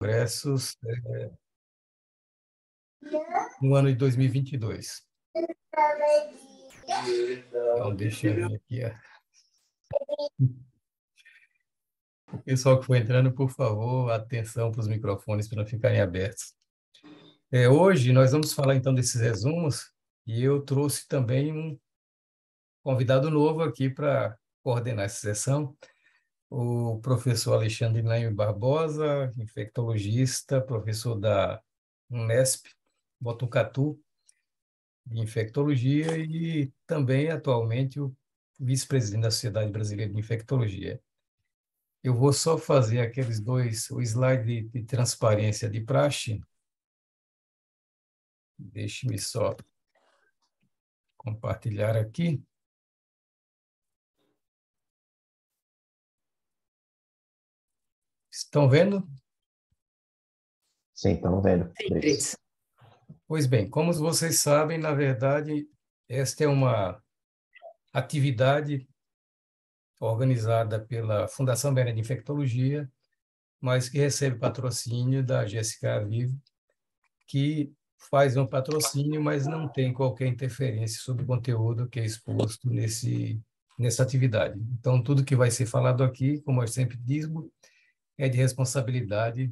congressos no ano de 2022. Então, deixa eu ver aqui. O pessoal que for entrando, por favor, atenção para os microfones para não ficarem abertos. Hoje nós vamos falar então desses resumos e eu trouxe também um convidado novo aqui para coordenar essa sessão, o professor Alexandre Naime Barbosa, infectologista, professor da Unesp, Botucatu, de infectologia e também atualmente o vice-presidente da Sociedade Brasileira de Infectologia. Eu vou só fazer aqueles dois, o slide de transparência de praxe. Deixe-me só compartilhar aqui. Estão vendo? Sim, estamos vendo. Sim. Pois bem, como vocês sabem, na verdade, esta é uma atividade organizada pela Fundação Brasileira de Infectologia, mas que recebe patrocínio da GSK Vivo, que faz um patrocínio, mas não tem qualquer interferência sobre o conteúdo que é exposto nessa atividade. Então, tudo que vai ser falado aqui, como eu sempre digo, é de responsabilidade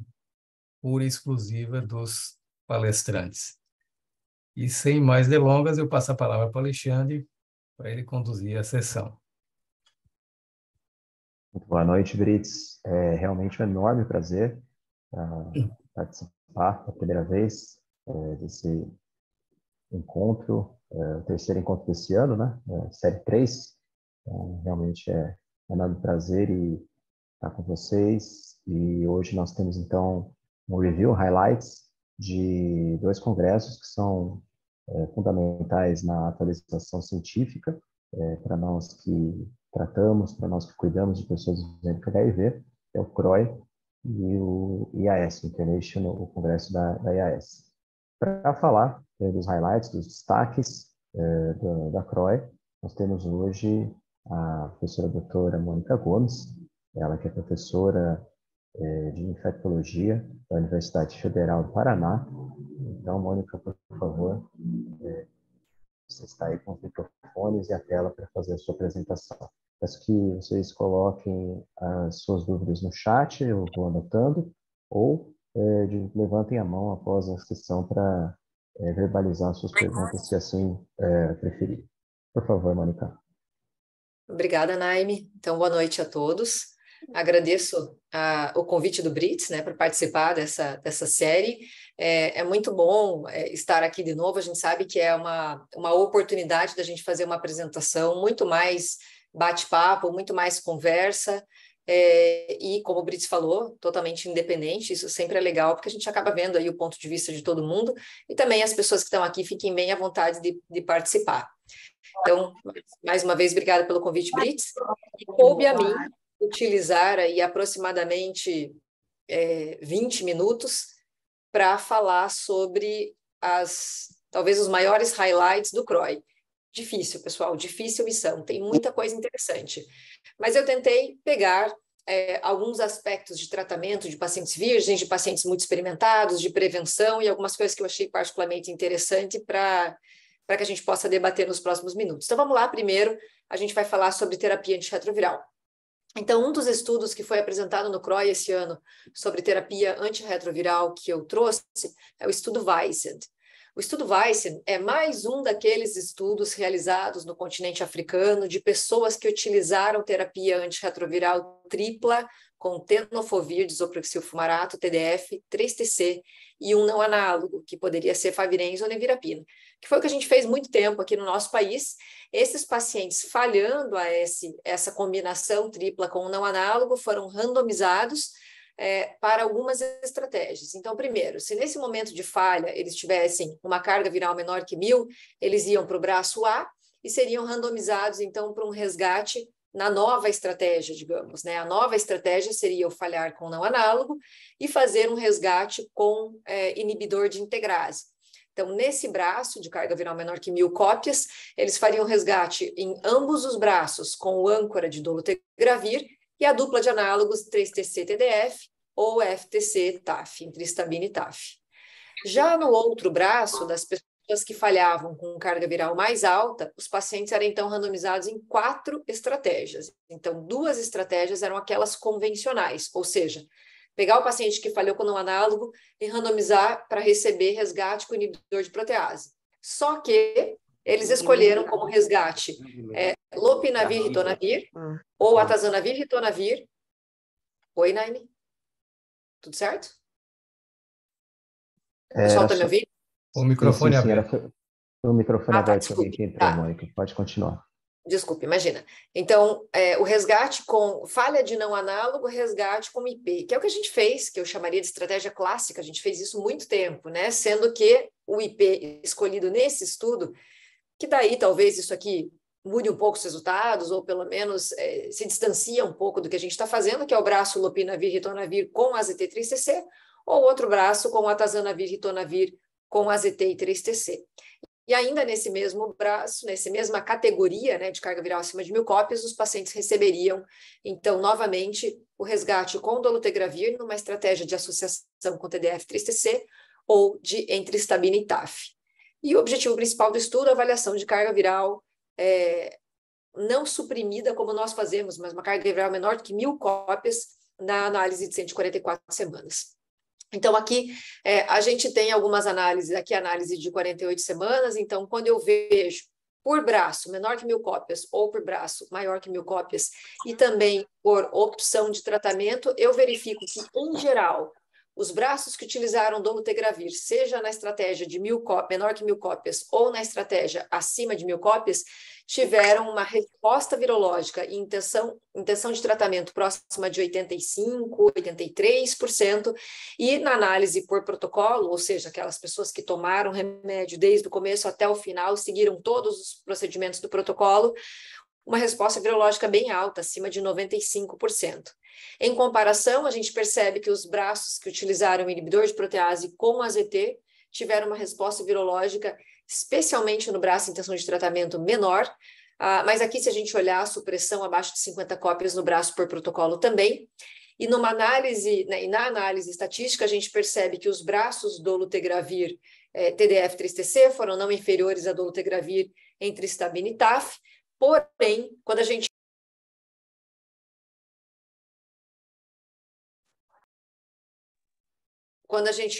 pura e exclusiva dos palestrantes. E, sem mais delongas, eu passo a palavra para o Alexandre, para ele conduzir a sessão. Muito boa noite, Brits. É realmente um enorme prazer participar pela primeira vez desse encontro, o terceiro encontro desse ano, né? Série 3. Então, realmente é um enorme prazer estar com vocês. E hoje nós temos, então, um review, highlights de dois congressos que são fundamentais na atualização científica para nós que tratamos, para nós que cuidamos de pessoas vivendo com HIV, é o CROI e o IAS, o Congresso da IAS. Para falar dos highlights, dos destaques da CROI, nós temos hoje a professora doutora Mônica Gomes, ela que é professora de infectologia da Universidade Federal do Paraná. Então, Mônica, por favor, você está aí com os microfones e a tela para fazer a sua apresentação. Peço que vocês coloquem as suas dúvidas no chat, eu vou anotando, ou levantem a mão após a sessão para verbalizar suas perguntas, se assim preferir. Por favor, Mônica. Obrigada, Naime. Então, boa noite a todos. Agradeço o convite do Brits, né, para participar dessa série. É muito bom estar aqui de novo. A gente sabe que é uma oportunidade da gente fazer uma apresentação muito mais bate-papo, muito mais conversa, e como o Brits falou, totalmente independente. Isso sempre é legal, porque a gente acaba vendo aí o ponto de vista de todo mundo, e também as pessoas que estão aqui fiquem bem à vontade de participar. Então, mais uma vez, obrigada pelo convite, Brits. E coube a mim utilizar aí aproximadamente 20 minutos para falar sobre talvez os maiores highlights do CROI. Difícil, pessoal, difícil missão, tem muita coisa interessante. Mas eu tentei pegar alguns aspectos de tratamento de pacientes virgens, de pacientes muito experimentados, de prevenção e algumas coisas que eu achei particularmente interessante para que a gente possa debater nos próximos minutos. Então, vamos lá. Primeiro, a gente vai falar sobre terapia antirretroviral. Então, um dos estudos que foi apresentado no CROI esse ano sobre terapia antirretroviral que eu trouxe é o estudo Weissend. O estudo Weissend é mais um daqueles estudos realizados no continente africano de pessoas que utilizaram terapia antirretroviral tripla com tenofovir, disoproxil fumarato, TDF, 3TC e um não análogo, que poderia ser favirenz ou nevirapina, que foi o que a gente fez muito tempo aqui no nosso país. Esses pacientes falhando essa combinação tripla com o não análogo foram randomizados para algumas estratégias. Então, primeiro, se nesse momento de falha eles tivessem uma carga viral menor que 1.000, eles iam para o braço A e seriam randomizados, então, para um resgate na nova estratégia, digamos, né? A nova estratégia seria o falhar com não análogo e fazer um resgate com inibidor de integrase. Então, nesse braço de carga viral menor que 1.000 cópias, eles fariam resgate em ambos os braços com o âncora de dolutegravir e a dupla de análogos 3TC-TDF ou FTC-TAF, entre estabina e TAF. Já no outro braço, das pessoas que falhavam com carga viral mais alta, os pacientes eram então randomizados em 4 estratégias. Então, 2 estratégias eram aquelas convencionais, ou seja, pegar o paciente que falhou com não análogo e randomizar para receber resgate com inibidor de protease. Só que eles escolheram como resgate lopinavir, ritonavir, ou atazanavir, ritonavir. Oi, Naime? Tudo certo? O pessoal está me ouvindo? O microfone sim, aberto. O microfone aberto, desculpe. alguém que entrou, Mônica. Pode continuar. Desculpe, imagina. Então, o resgate com falha de não análogo, resgate com IP, que é o que a gente fez, que eu chamaria de estratégia clássica, a gente fez isso muito tempo, né? Sendo que o IP escolhido nesse estudo, que daí talvez isso aqui mude um pouco os resultados, ou pelo menos se distancia um pouco do que a gente está fazendo, que é o braço lopinavir, ritonavir com AZT3TC, ou outro braço com atazanavir, ritonavir com AZT e 3TC. E ainda nesse mesmo braço, nessa mesma categoria, né, de carga viral acima de 1.000 cópias, os pacientes receberiam, então, novamente, o resgate com dolutegravir numa estratégia de associação com TDF-3TC ou de entre estabina e TAF. E o objetivo principal do estudo é a avaliação de carga viral não suprimida, como nós fazemos, mas uma carga viral menor do que 1.000 cópias na análise de 144 semanas. Então, aqui a gente tem algumas análises, aqui a análise de 48 semanas, então, quando eu vejo por braço menor que 1.000 cópias ou por braço maior que 1.000 cópias e também por opção de tratamento, eu verifico que, em geral, os braços que utilizaram dolutegravir, seja na estratégia de menor que 1.000 cópias ou na estratégia acima de 1.000 cópias, tiveram uma resposta virológica e intenção de tratamento próxima de 85%, 83%, e na análise por protocolo, ou seja, aquelas pessoas que tomaram remédio desde o começo até o final, seguiram todos os procedimentos do protocolo, uma resposta virológica bem alta, acima de 95%. Em comparação, a gente percebe que os braços que utilizaram o inibidor de protease com AZT tiveram uma resposta virológica, especialmente no braço intenção de tratamento menor, mas aqui, se a gente olhar a supressão abaixo de 50 cópias no braço por protocolo também, e numa análise, né, e na análise estatística, a gente percebe que os braços dolutegravir TDF-3TC foram não inferiores a dolutegravir entre estabina e TAF, porém, quando a gente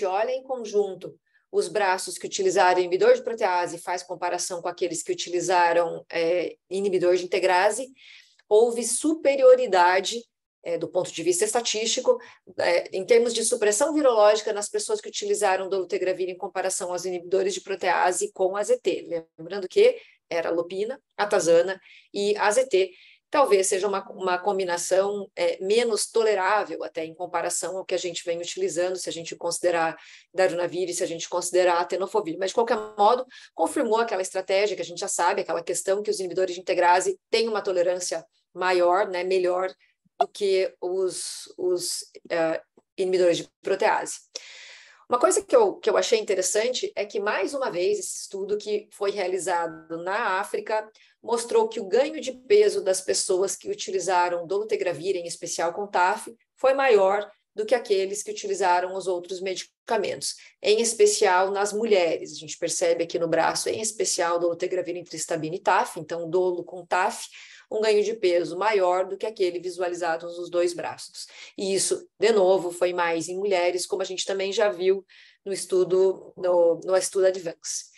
olha em conjunto os braços que utilizaram inibidor de protease e faz comparação com aqueles que utilizaram inibidor de integrase, houve superioridade do ponto de vista estatístico, em termos de supressão virológica nas pessoas que utilizaram dolutegravir em comparação aos inibidores de protease com AZT. Lembrando que era lopina, atazana e AZT. Talvez seja uma combinação menos tolerável até em comparação ao que a gente vem utilizando, se a gente considerar darunavir e se a gente considerar tenofovir. Mas, de qualquer modo, confirmou aquela estratégia que a gente já sabe, aquela questão que os inibidores de integrase têm uma tolerância maior, né, melhor do que os inibidores de protease. Uma coisa que eu achei interessante é que, mais uma vez, esse estudo que foi realizado na África mostrou que o ganho de peso das pessoas que utilizaram dolutegravir, em especial com TAF, foi maior do que aqueles que utilizaram os outros medicamentos, em especial nas mulheres. A gente percebe aqui no braço, em especial, dolutegravir entre estabina e TAF, então dolo com TAF, um ganho de peso maior do que aquele visualizado nos 2 braços. E isso, de novo, foi mais em mulheres, como a gente também já viu no estudo, no estudo Advance.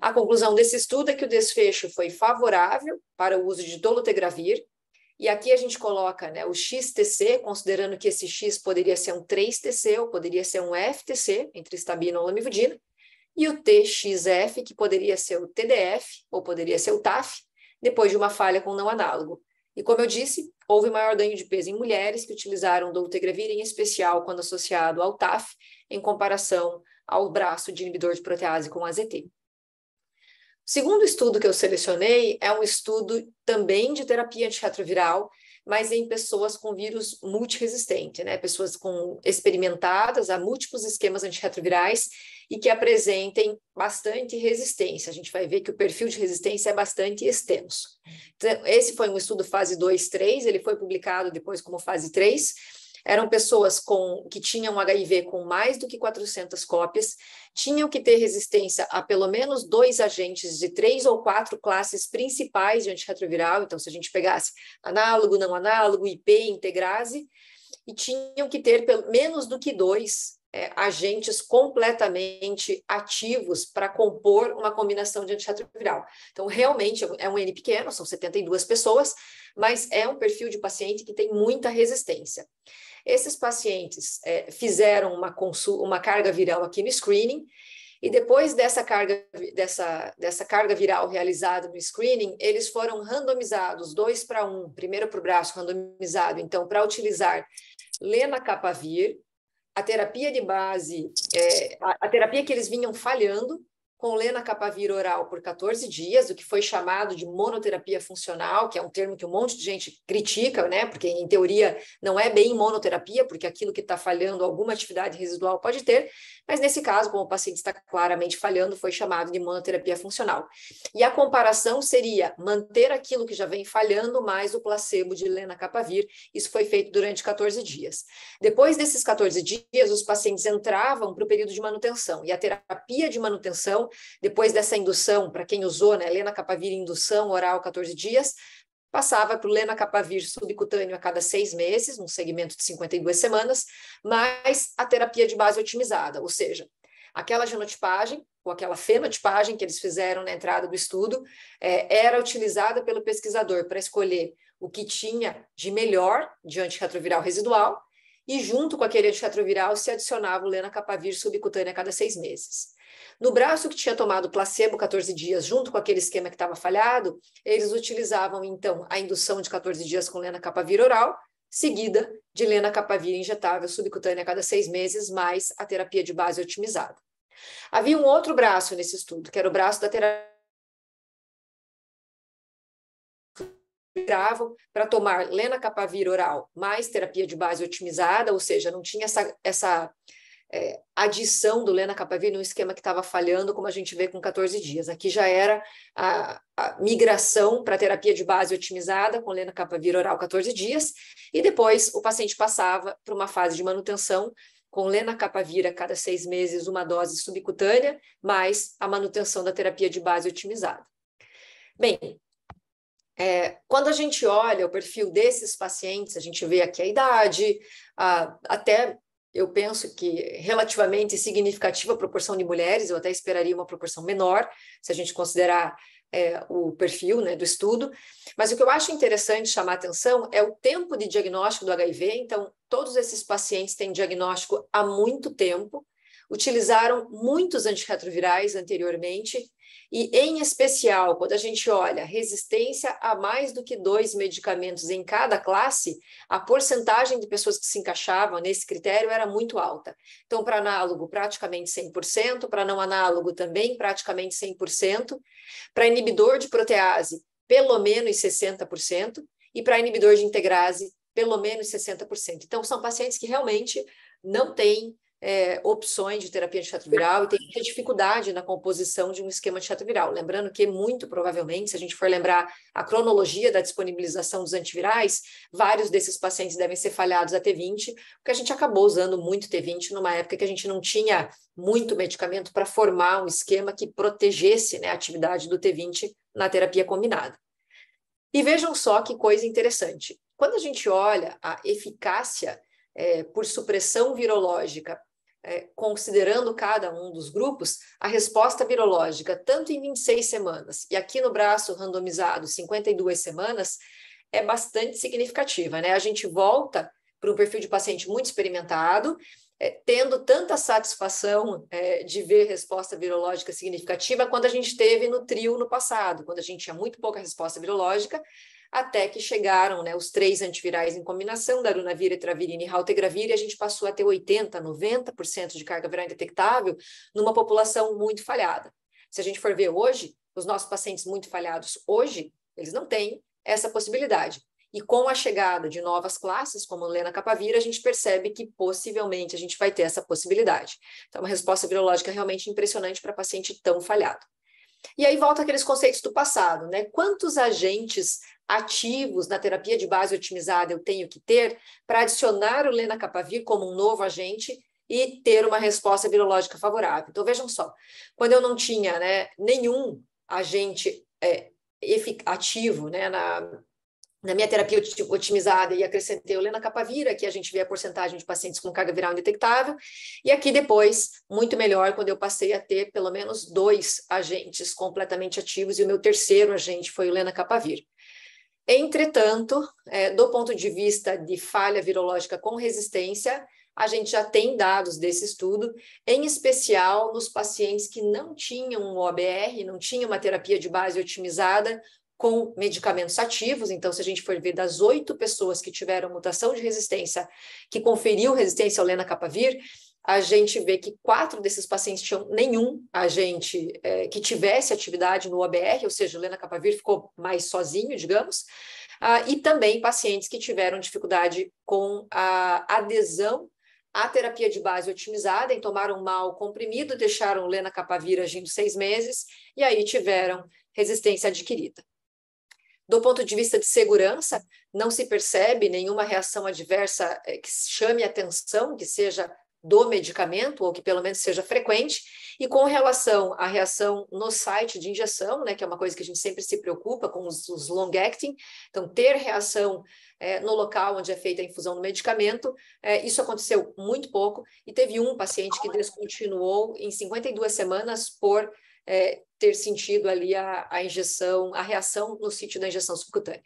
A conclusão desse estudo é que o desfecho foi favorável para o uso de dolutegravir, e aqui a gente coloca, né, o XTC, considerando que esse X poderia ser um 3TC ou poderia ser um FTC, entre estabina ou lamivudina, e o TXF, que poderia ser o TDF ou poderia ser o TAF, depois de uma falha com não análogo. E como eu disse, houve maior ganho de peso em mulheres que utilizaram dolutegravir, em especial quando associado ao TAF, em comparação ao braço de inibidor de protease com AZT. O segundo estudo que eu selecionei é um estudo também de terapia antirretroviral, mas em pessoas com vírus multiresistente, né? Pessoas experimentadas a múltiplos esquemas antirretrovirais e que apresentem bastante resistência. A gente vai ver que o perfil de resistência é bastante extenso. Então, esse foi um estudo fase 2-3, ele foi publicado depois como fase 3. eram pessoas que tinham HIV com mais do que 400 cópias, tinham que ter resistência a pelo menos 2 agentes de 3 ou 4 classes principais de antirretroviral, então se a gente pegasse análogo, não análogo, IP, integrase, e tinham que ter menos do que 2 agentes completamente ativos para compor uma combinação de antirretroviral. Então, realmente, é um N pequeno, são 72 pessoas, mas é um perfil de paciente que tem muita resistência. Esses pacientes fizeram uma carga viral aqui no screening, e depois dessa carga viral realizada no screening, eles foram randomizados 2:1, primeiro para o braço randomizado, então, para utilizar lenacapavir, a terapia de base, a terapia que eles vinham falhando, com lenacapavir oral por 14 dias, o que foi chamado de monoterapia funcional, que é um termo que um monte de gente critica, né? Porque, em teoria, não é bem monoterapia, porque aquilo que está falhando, alguma atividade residual pode ter, mas nesse caso, como o paciente está claramente falhando, foi chamado de monoterapia funcional. E a comparação seria manter aquilo que já vem falhando mais o placebo de lenacapavir. Isso foi feito durante 14 dias. Depois desses 14 dias, os pacientes entravam para o período de manutenção, e a terapia de manutenção, depois dessa indução, para quem usou, né, lenacapavir indução oral 14 dias, passava para o lenacapavir subcutâneo a cada 6 meses, num segmento de 52 semanas, mais a terapia de base otimizada, ou seja, aquela genotipagem, ou aquela fenotipagem que eles fizeram na entrada do estudo, era utilizada pelo pesquisador para escolher o que tinha de melhor de antirretroviral residual, e junto com aquele antirretroviral se adicionava o lenacapavir subcutâneo a cada 6 meses. No braço que tinha tomado placebo 14 dias, junto com aquele esquema que estava falhado, eles utilizavam, então, a indução de 14 dias com lenacapavir oral, seguida de lenacapavir injetável subcutânea a cada 6 meses, mais a terapia de base otimizada. Havia um outro braço nesse estudo, que era o braço da terapia para tomar lenacapavir oral mais terapia de base otimizada, ou seja, não tinha essa adição do lenacapavir no esquema que estava falhando, como a gente vê com 14 dias. Aqui já era a migração para terapia de base otimizada com lenacapavir oral 14 dias, e depois o paciente passava para uma fase de manutenção com lenacapavir a cada 6 meses, uma dose subcutânea, mais a manutenção da terapia de base otimizada. Bem, quando a gente olha o perfil desses pacientes, a gente vê aqui a idade, até eu penso que relativamente significativa a proporção de mulheres, eu até esperaria uma proporção menor, se a gente considerar o perfil, né, do estudo, mas o que eu acho interessante chamar a atenção é o tempo de diagnóstico do HIV. Então, todos esses pacientes têm diagnóstico há muito tempo, utilizaram muitos antirretrovirais anteriormente, e, em especial, quando a gente olha resistência a mais do que 2 medicamentos em cada classe, a porcentagem de pessoas que se encaixavam nesse critério era muito alta. Então, para análogo, praticamente 100%, para não análogo também, praticamente 100%, para inibidor de protease, pelo menos 60%, e para inibidor de integrase, pelo menos 60%. Então, são pacientes que realmente não têm opções de terapia antirretroviral e tem muita dificuldade na composição de um esquema antirretroviral. Lembrando que, muito provavelmente, se a gente for lembrar a cronologia da disponibilização dos antivirais, vários desses pacientes devem ser falhados a T20, porque a gente acabou usando muito T20 numa época que a gente não tinha muito medicamento para formar um esquema que protegesse, né, a atividade do T20 na terapia combinada. E vejam só que coisa interessante. Quando a gente olha a eficácia por supressão virológica, considerando cada um dos grupos, a resposta virológica, tanto em 26 semanas e aqui no braço randomizado, 52 semanas, é bastante significativa, né? A gente volta para um perfil de paciente muito experimentado, tendo tanta satisfação de ver resposta virológica significativa quando a gente teve no trio no passado, quando a gente tinha muito pouca resposta virológica, até que chegaram, né, os 3 antivirais em combinação, darunavir, etravirina e raltegravir, e a gente passou a ter 80%, 90% de carga viral indetectável numa população muito falhada. Se a gente for ver hoje, os nossos pacientes muito falhados hoje, eles não têm essa possibilidade. E com a chegada de novas classes, como o lenacapavir, a gente percebe que possivelmente a gente vai ter essa possibilidade. Então, uma resposta virológica realmente impressionante para paciente tão falhado. E aí volta aqueles conceitos do passado, né? Quantos agentes ativos na terapia de base otimizada eu tenho que ter para adicionar o lenacapavir como um novo agente e ter uma resposta virológica favorável? Então, vejam só, quando eu não tinha, né, nenhum agente ativo, né, na minha terapia otimizada, e acrescentei o lenacapavir, aqui a gente vê a porcentagem de pacientes com carga viral indetectável, e aqui depois, muito melhor, quando eu passei a ter pelo menos 2 agentes completamente ativos, e o meu terceiro agente foi o lenacapavir. Entretanto, do ponto de vista de falha virológica com resistência, a gente já tem dados desse estudo, em especial nos pacientes que não tinham um OBR, não tinham uma terapia de base otimizada com medicamentos ativos. Então, se a gente for ver das 8 pessoas que tiveram mutação de resistência, que conferiu resistência ao lenacapavir, a gente vê que 4 desses pacientes tinham nenhum agente que tivesse atividade no OBR, ou seja, o lenacapavir ficou mais sozinho, digamos, e também pacientes que tiveram dificuldade com a adesão à terapia de base otimizada, e tomaram mal o comprimido, deixaram o lenacapavir agindo 6 meses, e aí tiveram resistência adquirida. Do ponto de vista de segurança, não se percebe nenhuma reação adversa que chame atenção, que seja do medicamento, ou que pelo menos seja frequente, e com relação à reação no site de injeção, né, que é uma coisa que a gente sempre se preocupa com os long-acting, então ter reação no local onde é feita a infusão do medicamento, isso aconteceu muito pouco, e teve um paciente que descontinuou em 52 semanas por ter sentido ali a injeção, a reação no sítio da injeção subcutânea.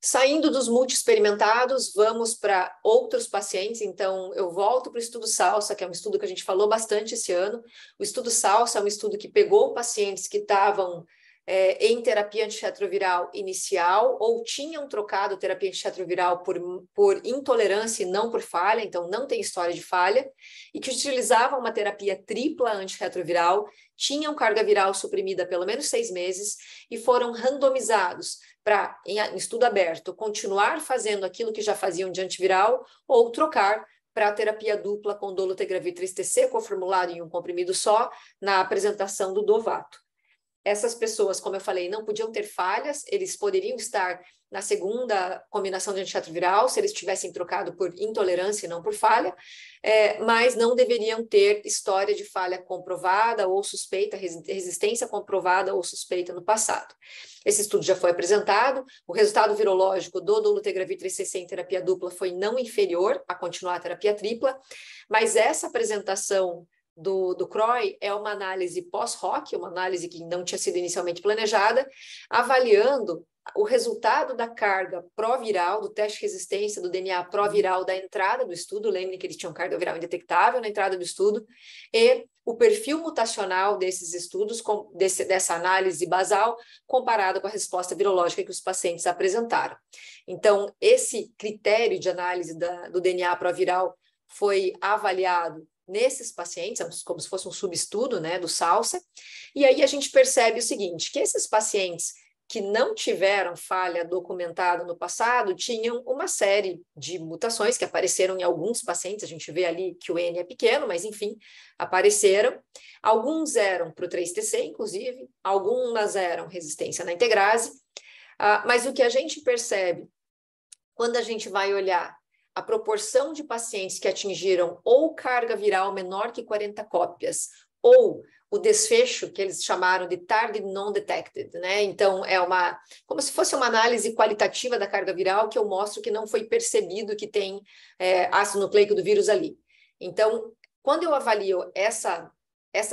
Saindo dos multi-experimentados, vamos para outros pacientes. Então, eu volto para o estudo SALSA, que é um estudo que a gente falou bastante esse ano. O estudo SALSA é um estudo que pegou pacientes que estavam em terapia antirretroviral inicial ou tinham trocado terapia antirretroviral por intolerância e não por falha, então não tem história de falha, e que utilizavam uma terapia tripla antirretroviral, tinham carga viral suprimida há pelo menos 6 meses e foram randomizados para, em estudo aberto, continuar fazendo aquilo que já faziam de antiviral ou trocar para a terapia dupla com dolutegravir 3TC, coformulado em um comprimido só, na apresentação do Dovato. Essas pessoas, como eu falei, não podiam ter falhas, eles poderiam estar na segunda combinação de antirretroviral, se eles tivessem trocado por intolerância e não por falha, mas não deveriam ter história de falha comprovada ou suspeita, resistência comprovada ou suspeita no passado. Esse estudo já foi apresentado, o resultado virológico do dolutegravir 3CC em terapia dupla foi não inferior a continuar a terapia tripla, mas essa apresentação do CROI é uma análise pós-hoc, uma análise que não tinha sido inicialmente planejada, avaliando o resultado da carga pró-viral, do teste de resistência do DNA pró-viral da entrada do estudo, lembrem que eles tinham carga viral indetectável na entrada do estudo, e o perfil mutacional desses estudos, dessa análise basal, comparado com a resposta virológica que os pacientes apresentaram. Então, esse critério de análise do DNA pró-viral foi avaliado nesses pacientes, como se fosse um subestudo, né, do SALSA, e aí a gente percebe o seguinte, que esses pacientes que não tiveram falha documentada no passado tinham uma série de mutações que apareceram em alguns pacientes, a gente vê ali que o N é pequeno, mas enfim, apareceram. Alguns eram para o 3TC, inclusive, algumas eram resistência na integrase, mas o que a gente percebe quando a gente vai olhar a proporção de pacientes que atingiram ou carga viral menor que 40 cópias, ou o desfecho que eles chamaram de target non-detected, né? Então, como se fosse uma análise qualitativa da carga viral que eu mostro que não foi percebido que tem ácido nucleico do vírus ali. Então, quando eu avalio essa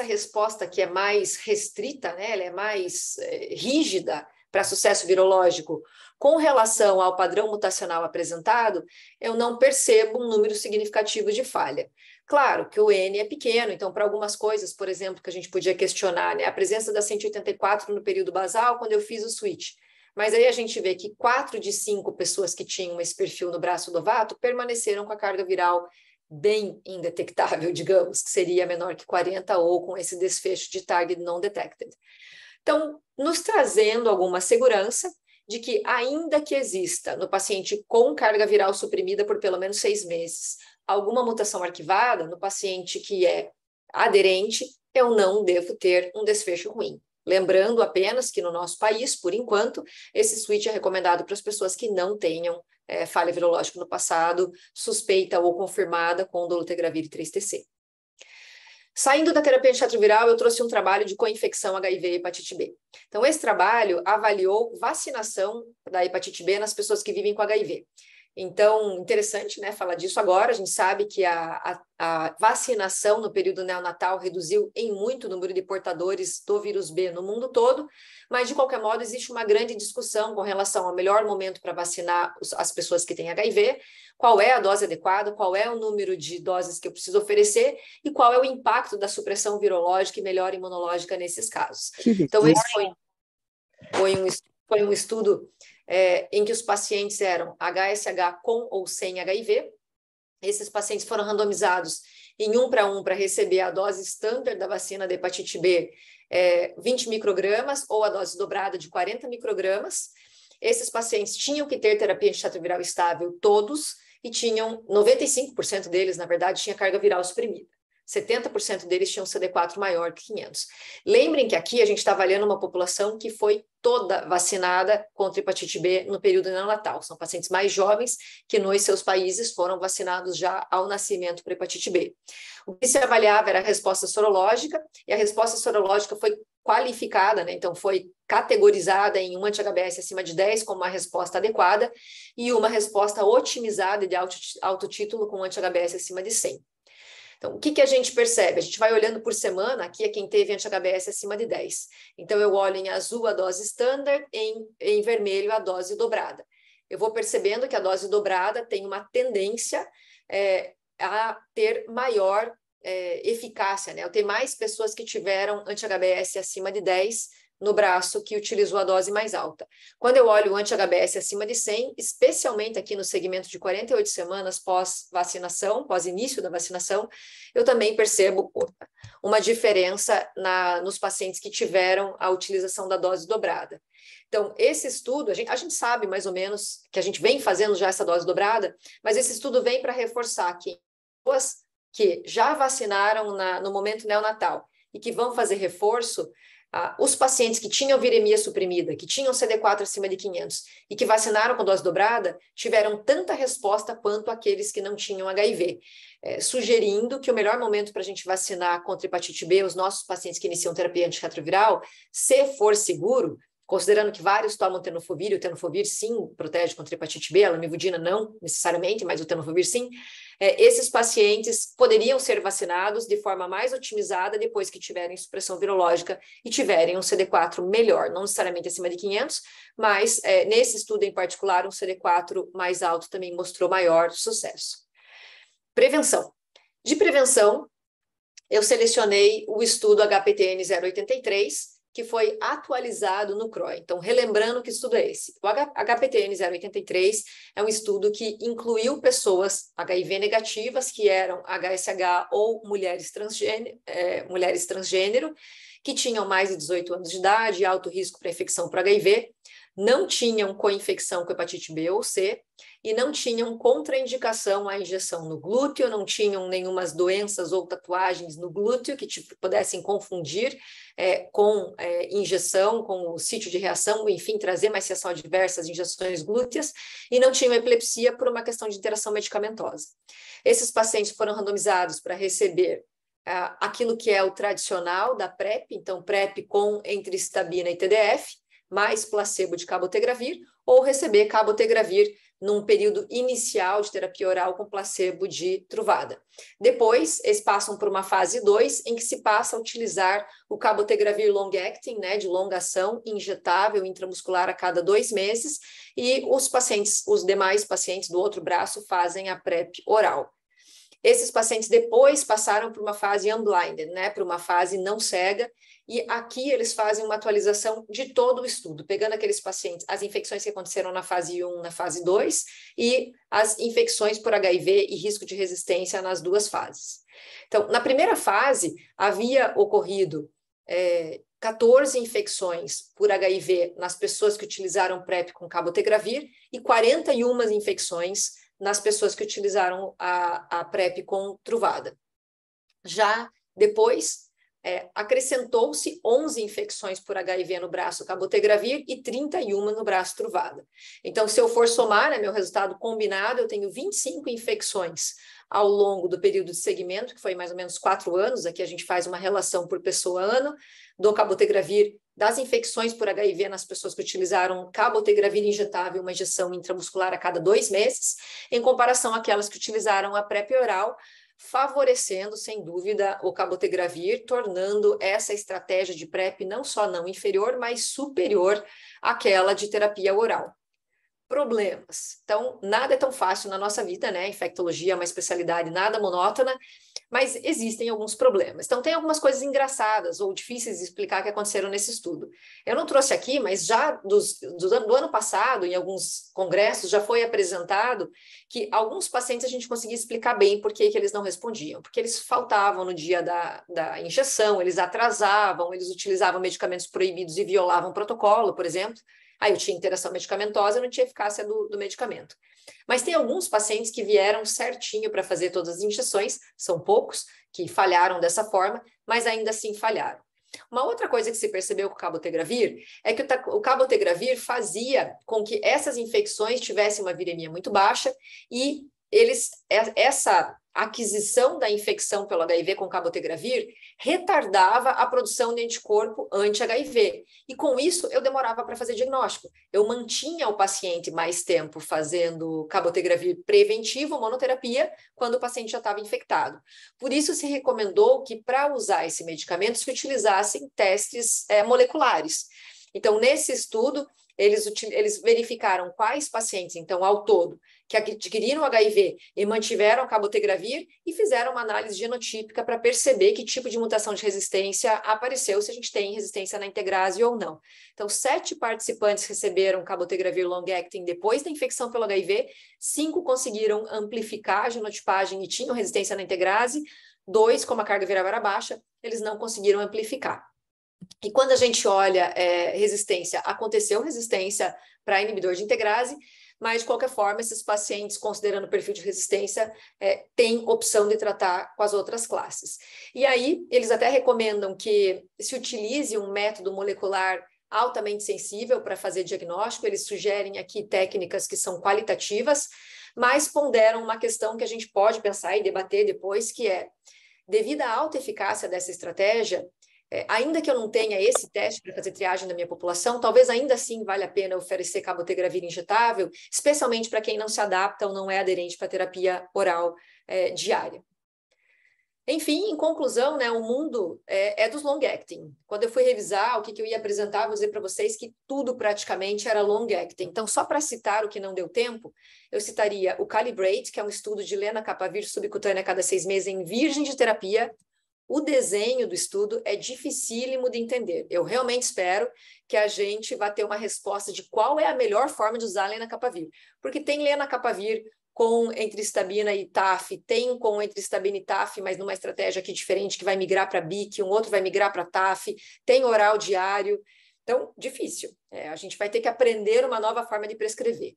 resposta que é mais restrita, né? Ela é mais rígida para sucesso virológico, com relação ao padrão mutacional apresentado, eu não percebo um número significativo de falha. Claro que o N é pequeno, então para algumas coisas, por exemplo, que a gente podia questionar, né, a presença da 184 no período basal quando eu fiz o switch. Mas aí a gente vê que 4 de 5 pessoas que tinham esse perfil no braço do Dovato permaneceram com a carga viral bem indetectável, digamos, que seria menor que 40 ou com esse desfecho de target non detected. Então, nos trazendo alguma segurança de que, ainda que exista no paciente com carga viral suprimida por pelo menos 6 meses, alguma mutação arquivada no paciente que é aderente, eu não devo ter um desfecho ruim. Lembrando apenas que no nosso país, por enquanto, esse switch é recomendado para as pessoas que não tenham falha virológica no passado, suspeita ou confirmada com dolutegravir 3-TC. Saindo da terapia antirretroviral, eu trouxe um trabalho de coinfecção HIV e hepatite B. Então, esse trabalho avaliou vacinação da hepatite B nas pessoas que vivem com HIV. Então, interessante, né, falar disso agora. A gente sabe que a vacinação no período neonatal reduziu em muito o número de portadores do vírus B no mundo todo, mas, de qualquer modo, existe uma grande discussão com relação ao melhor momento para vacinar as pessoas que têm HIV, qual é a dose adequada, qual é o número de doses que eu preciso oferecer e qual é o impacto da supressão virológica e melhora imunológica nesses casos. Então, esse foi um estudo em que os pacientes eram HSH com ou sem HIV. Esses pacientes foram randomizados em 1:1 para receber a dose standard da vacina da hepatite B, 20 microgramas, ou a dose dobrada de 40 microgramas. Esses pacientes tinham que ter terapia antirretroviral estável todos, e 95% deles, na verdade, tinha carga viral suprimida. 70% deles tinham CD4 maior que 500. Lembrem que aqui a gente está avaliando uma população que foi toda vacinada contra hepatite B no período neonatal. São pacientes mais jovens que nos seus países foram vacinados já ao nascimento para hepatite B. O que se avaliava era a resposta sorológica, e a resposta sorológica foi qualificada, né? Então foi categorizada em um anti-HBS acima de 10 como uma resposta adequada e uma resposta otimizada de alto título com anti-HBS acima de 100. Então, o que a gente percebe? A gente vai olhando por semana, aqui é quem teve anti-HBS acima de 10. Então, eu olho em azul a dose standard, em vermelho a dose dobrada. Eu vou percebendo que a dose dobrada tem uma tendência a ter maior eficácia, né? Eu tenho mais pessoas que tiveram anti-HBS acima de 10 no braço que utilizou a dose mais alta. Quando eu olho o anti-HBS acima de 100, especialmente aqui no segmento de 48 semanas pós-vacinação, pós-início da vacinação, eu também percebo uma diferença nos pacientes que tiveram a utilização da dose dobrada. Então, esse estudo, a gente sabe mais ou menos que a gente vem fazendo já essa dose dobrada, mas esse estudo vem para reforçar que pessoas que já vacinaram no momento neonatal e que vão fazer reforço, os pacientes que tinham viremia suprimida, que tinham CD4 acima de 500 e que vacinaram com dose dobrada, tiveram tanta resposta quanto aqueles que não tinham HIV, sugerindo que o melhor momento para a gente vacinar contra hepatite B, os nossos pacientes que iniciam terapia antirretroviral, se for seguro, considerando que vários tomam tenofovir, e o tenofovir sim protege contra hepatite B, a lamivudina não necessariamente, mas o tenofovir sim, esses pacientes poderiam ser vacinados de forma mais otimizada depois que tiverem supressão virológica e tiverem um CD4 melhor, não necessariamente acima de 500, mas nesse estudo em particular, um CD4 mais alto também mostrou maior sucesso. Prevenção. De prevenção, eu selecionei o estudo HPTN 083, que foi atualizado no CROI. Então, relembrando que estudo é esse. O HPTN 083 é um estudo que incluiu pessoas HIV negativas, que eram HSH ou mulheres transgênero, que tinham mais de 18 anos de idade, alto risco para infecção por HIV, não tinham coinfecção com hepatite B ou C e não tinham contraindicação à injeção no glúteo, não tinham nenhuma doenças ou tatuagens no glúteo que pudessem confundir com injeção, com o sítio de reação, enfim, trazer mais reação adversa às injeções glúteas, e não tinham epilepsia por uma questão de interação medicamentosa. Esses pacientes foram randomizados para receber aquilo que é o tradicional da PrEP, então PrEP com entericidabina e TDF, mais placebo de cabotegravir, ou receber cabotegravir num período inicial de terapia oral com placebo de Truvada. Depois, eles passam por uma fase 2, em que se passa a utilizar o cabotegravir long-acting, né, de longa ação, injetável intramuscular a cada 2 meses, e os demais pacientes do outro braço fazem a PrEP oral. Esses pacientes depois passaram por uma fase unblinded, né, por uma fase não cega, e aqui eles fazem uma atualização de todo o estudo, pegando aqueles pacientes, as infecções que aconteceram na fase 1, na fase 2, e as infecções por HIV e risco de resistência nas 2 fases. Então, na primeira fase, havia ocorrido 14 infecções por HIV nas pessoas que utilizaram PrEP com cabotegravir e 41 infecções nas pessoas que utilizaram a PrEP com Truvada. Já depois, acrescentou-se 11 infecções por HIV no braço cabotegravir e 31 no braço truvada. Então, se eu for somar, né, meu resultado combinado, eu tenho 25 infecções ao longo do período de segmento, que foi mais ou menos 4 anos, aqui a gente faz uma relação por pessoa ano, do cabotegravir, das infecções por HIV nas pessoas que utilizaram cabotegravir injetável, uma injeção intramuscular a cada 2 meses, em comparação àquelas que utilizaram a PrEP oral, favorecendo, sem dúvida, o cabotegravir, tornando essa estratégia de PrEP não só não inferior, mas superior àquela de terapia oral. Problemas. Então, nada é tão fácil na nossa vida, né? Infectologia é uma especialidade nada monótona, mas existem alguns problemas. Então, tem algumas coisas engraçadas ou difíceis de explicar que aconteceram nesse estudo. Eu não trouxe aqui, mas já do ano passado, em alguns congressos, já foi apresentado que alguns pacientes a gente conseguia explicar bem por que eles não respondiam, porque eles faltavam no dia da injeção, eles atrasavam, eles utilizavam medicamentos proibidos e violavam o protocolo, por exemplo. Aí eu tinha interação medicamentosa, não tinha eficácia do medicamento. Mas tem alguns pacientes que vieram certinho para fazer todas as injeções, são poucos que falharam dessa forma, mas ainda assim falharam. Uma outra coisa que se percebeu com o cabotegravir é que o cabotegravir fazia com que essas infecções tivessem uma viremia muito baixa e essa aquisição da infecção pelo HIV com cabotegravir retardava a produção de anticorpo anti-HIV. E com isso, eu demorava para fazer diagnóstico. Eu mantinha o paciente mais tempo fazendo cabotegravir preventivo, monoterapia, quando o paciente já estava infectado. Por isso, se recomendou que, para usar esse medicamento, se utilizassem testes moleculares. Então, nesse estudo, eles verificaram quais pacientes, então, ao todo, que adquiriram HIV e mantiveram cabotegravir e fizeram uma análise genotípica para perceber que tipo de mutação de resistência apareceu, se a gente tem resistência na integrase ou não. Então, 7 participantes receberam cabotegravir long-acting depois da infecção pelo HIV, 5 conseguiram amplificar a genotipagem e tinham resistência na integrase, 2, como a carga viral era baixa, eles não conseguiram amplificar. E quando a gente olha resistência, aconteceu resistência para inibidor de integrase, mas, de qualquer forma, esses pacientes, considerando o perfil de resistência, têm opção de tratar com as outras classes. E aí, eles até recomendam que se utilize um método molecular altamente sensível para fazer diagnóstico, eles sugerem aqui técnicas que são qualitativas, mas ponderam uma questão que a gente pode pensar e debater depois, que é, devido à alta eficácia dessa estratégia, ainda que eu não tenha esse teste para fazer triagem da minha população, talvez ainda assim valha a pena oferecer cabotegravir injetável, especialmente para quem não se adapta ou não é aderente para terapia oral diária. Enfim, em conclusão, né, o mundo é dos long-acting. Quando eu fui revisar o que eu ia apresentar, vou dizer para vocês que tudo praticamente era long-acting. Então, só para citar o que não deu tempo, eu citaria o Calibrate, que é um estudo de lenacapavir subcutânea a cada 6 meses em virgem de terapia. O desenho do estudo é dificílimo de entender. Eu realmente espero que a gente vá ter uma resposta de qual é a melhor forma de usar a lenacapavir. Porque tem lenacapavir com entristabina e TAF, tem com entristabina e TAF, mas numa estratégia aqui diferente, que vai migrar para BIC, um outro vai migrar para TAF, tem oral diário. Então, difícil. A gente vai ter que aprender uma nova forma de prescrever.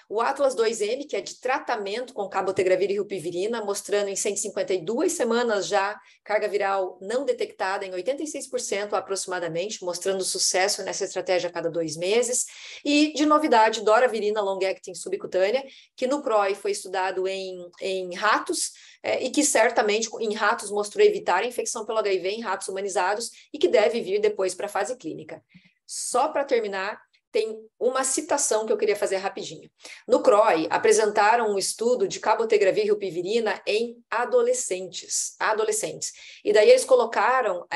O Atlas 2M, que é de tratamento com cabotegravir e rilpivirina, mostrando em 152 semanas já carga viral não detectada em 86% aproximadamente, mostrando sucesso nessa estratégia a cada 2 meses. E, de novidade, doravirina long-acting subcutânea, que no PROI foi estudado em ratos, e que certamente em ratos mostrou evitar a infecção pelo HIV em ratos humanizados e que deve vir depois para a fase clínica. Só para terminar, tem uma citação que eu queria fazer rapidinho. No CROI, apresentaram um estudo de cabotegravir e rilpivirina em adolescentes. E daí eles colocaram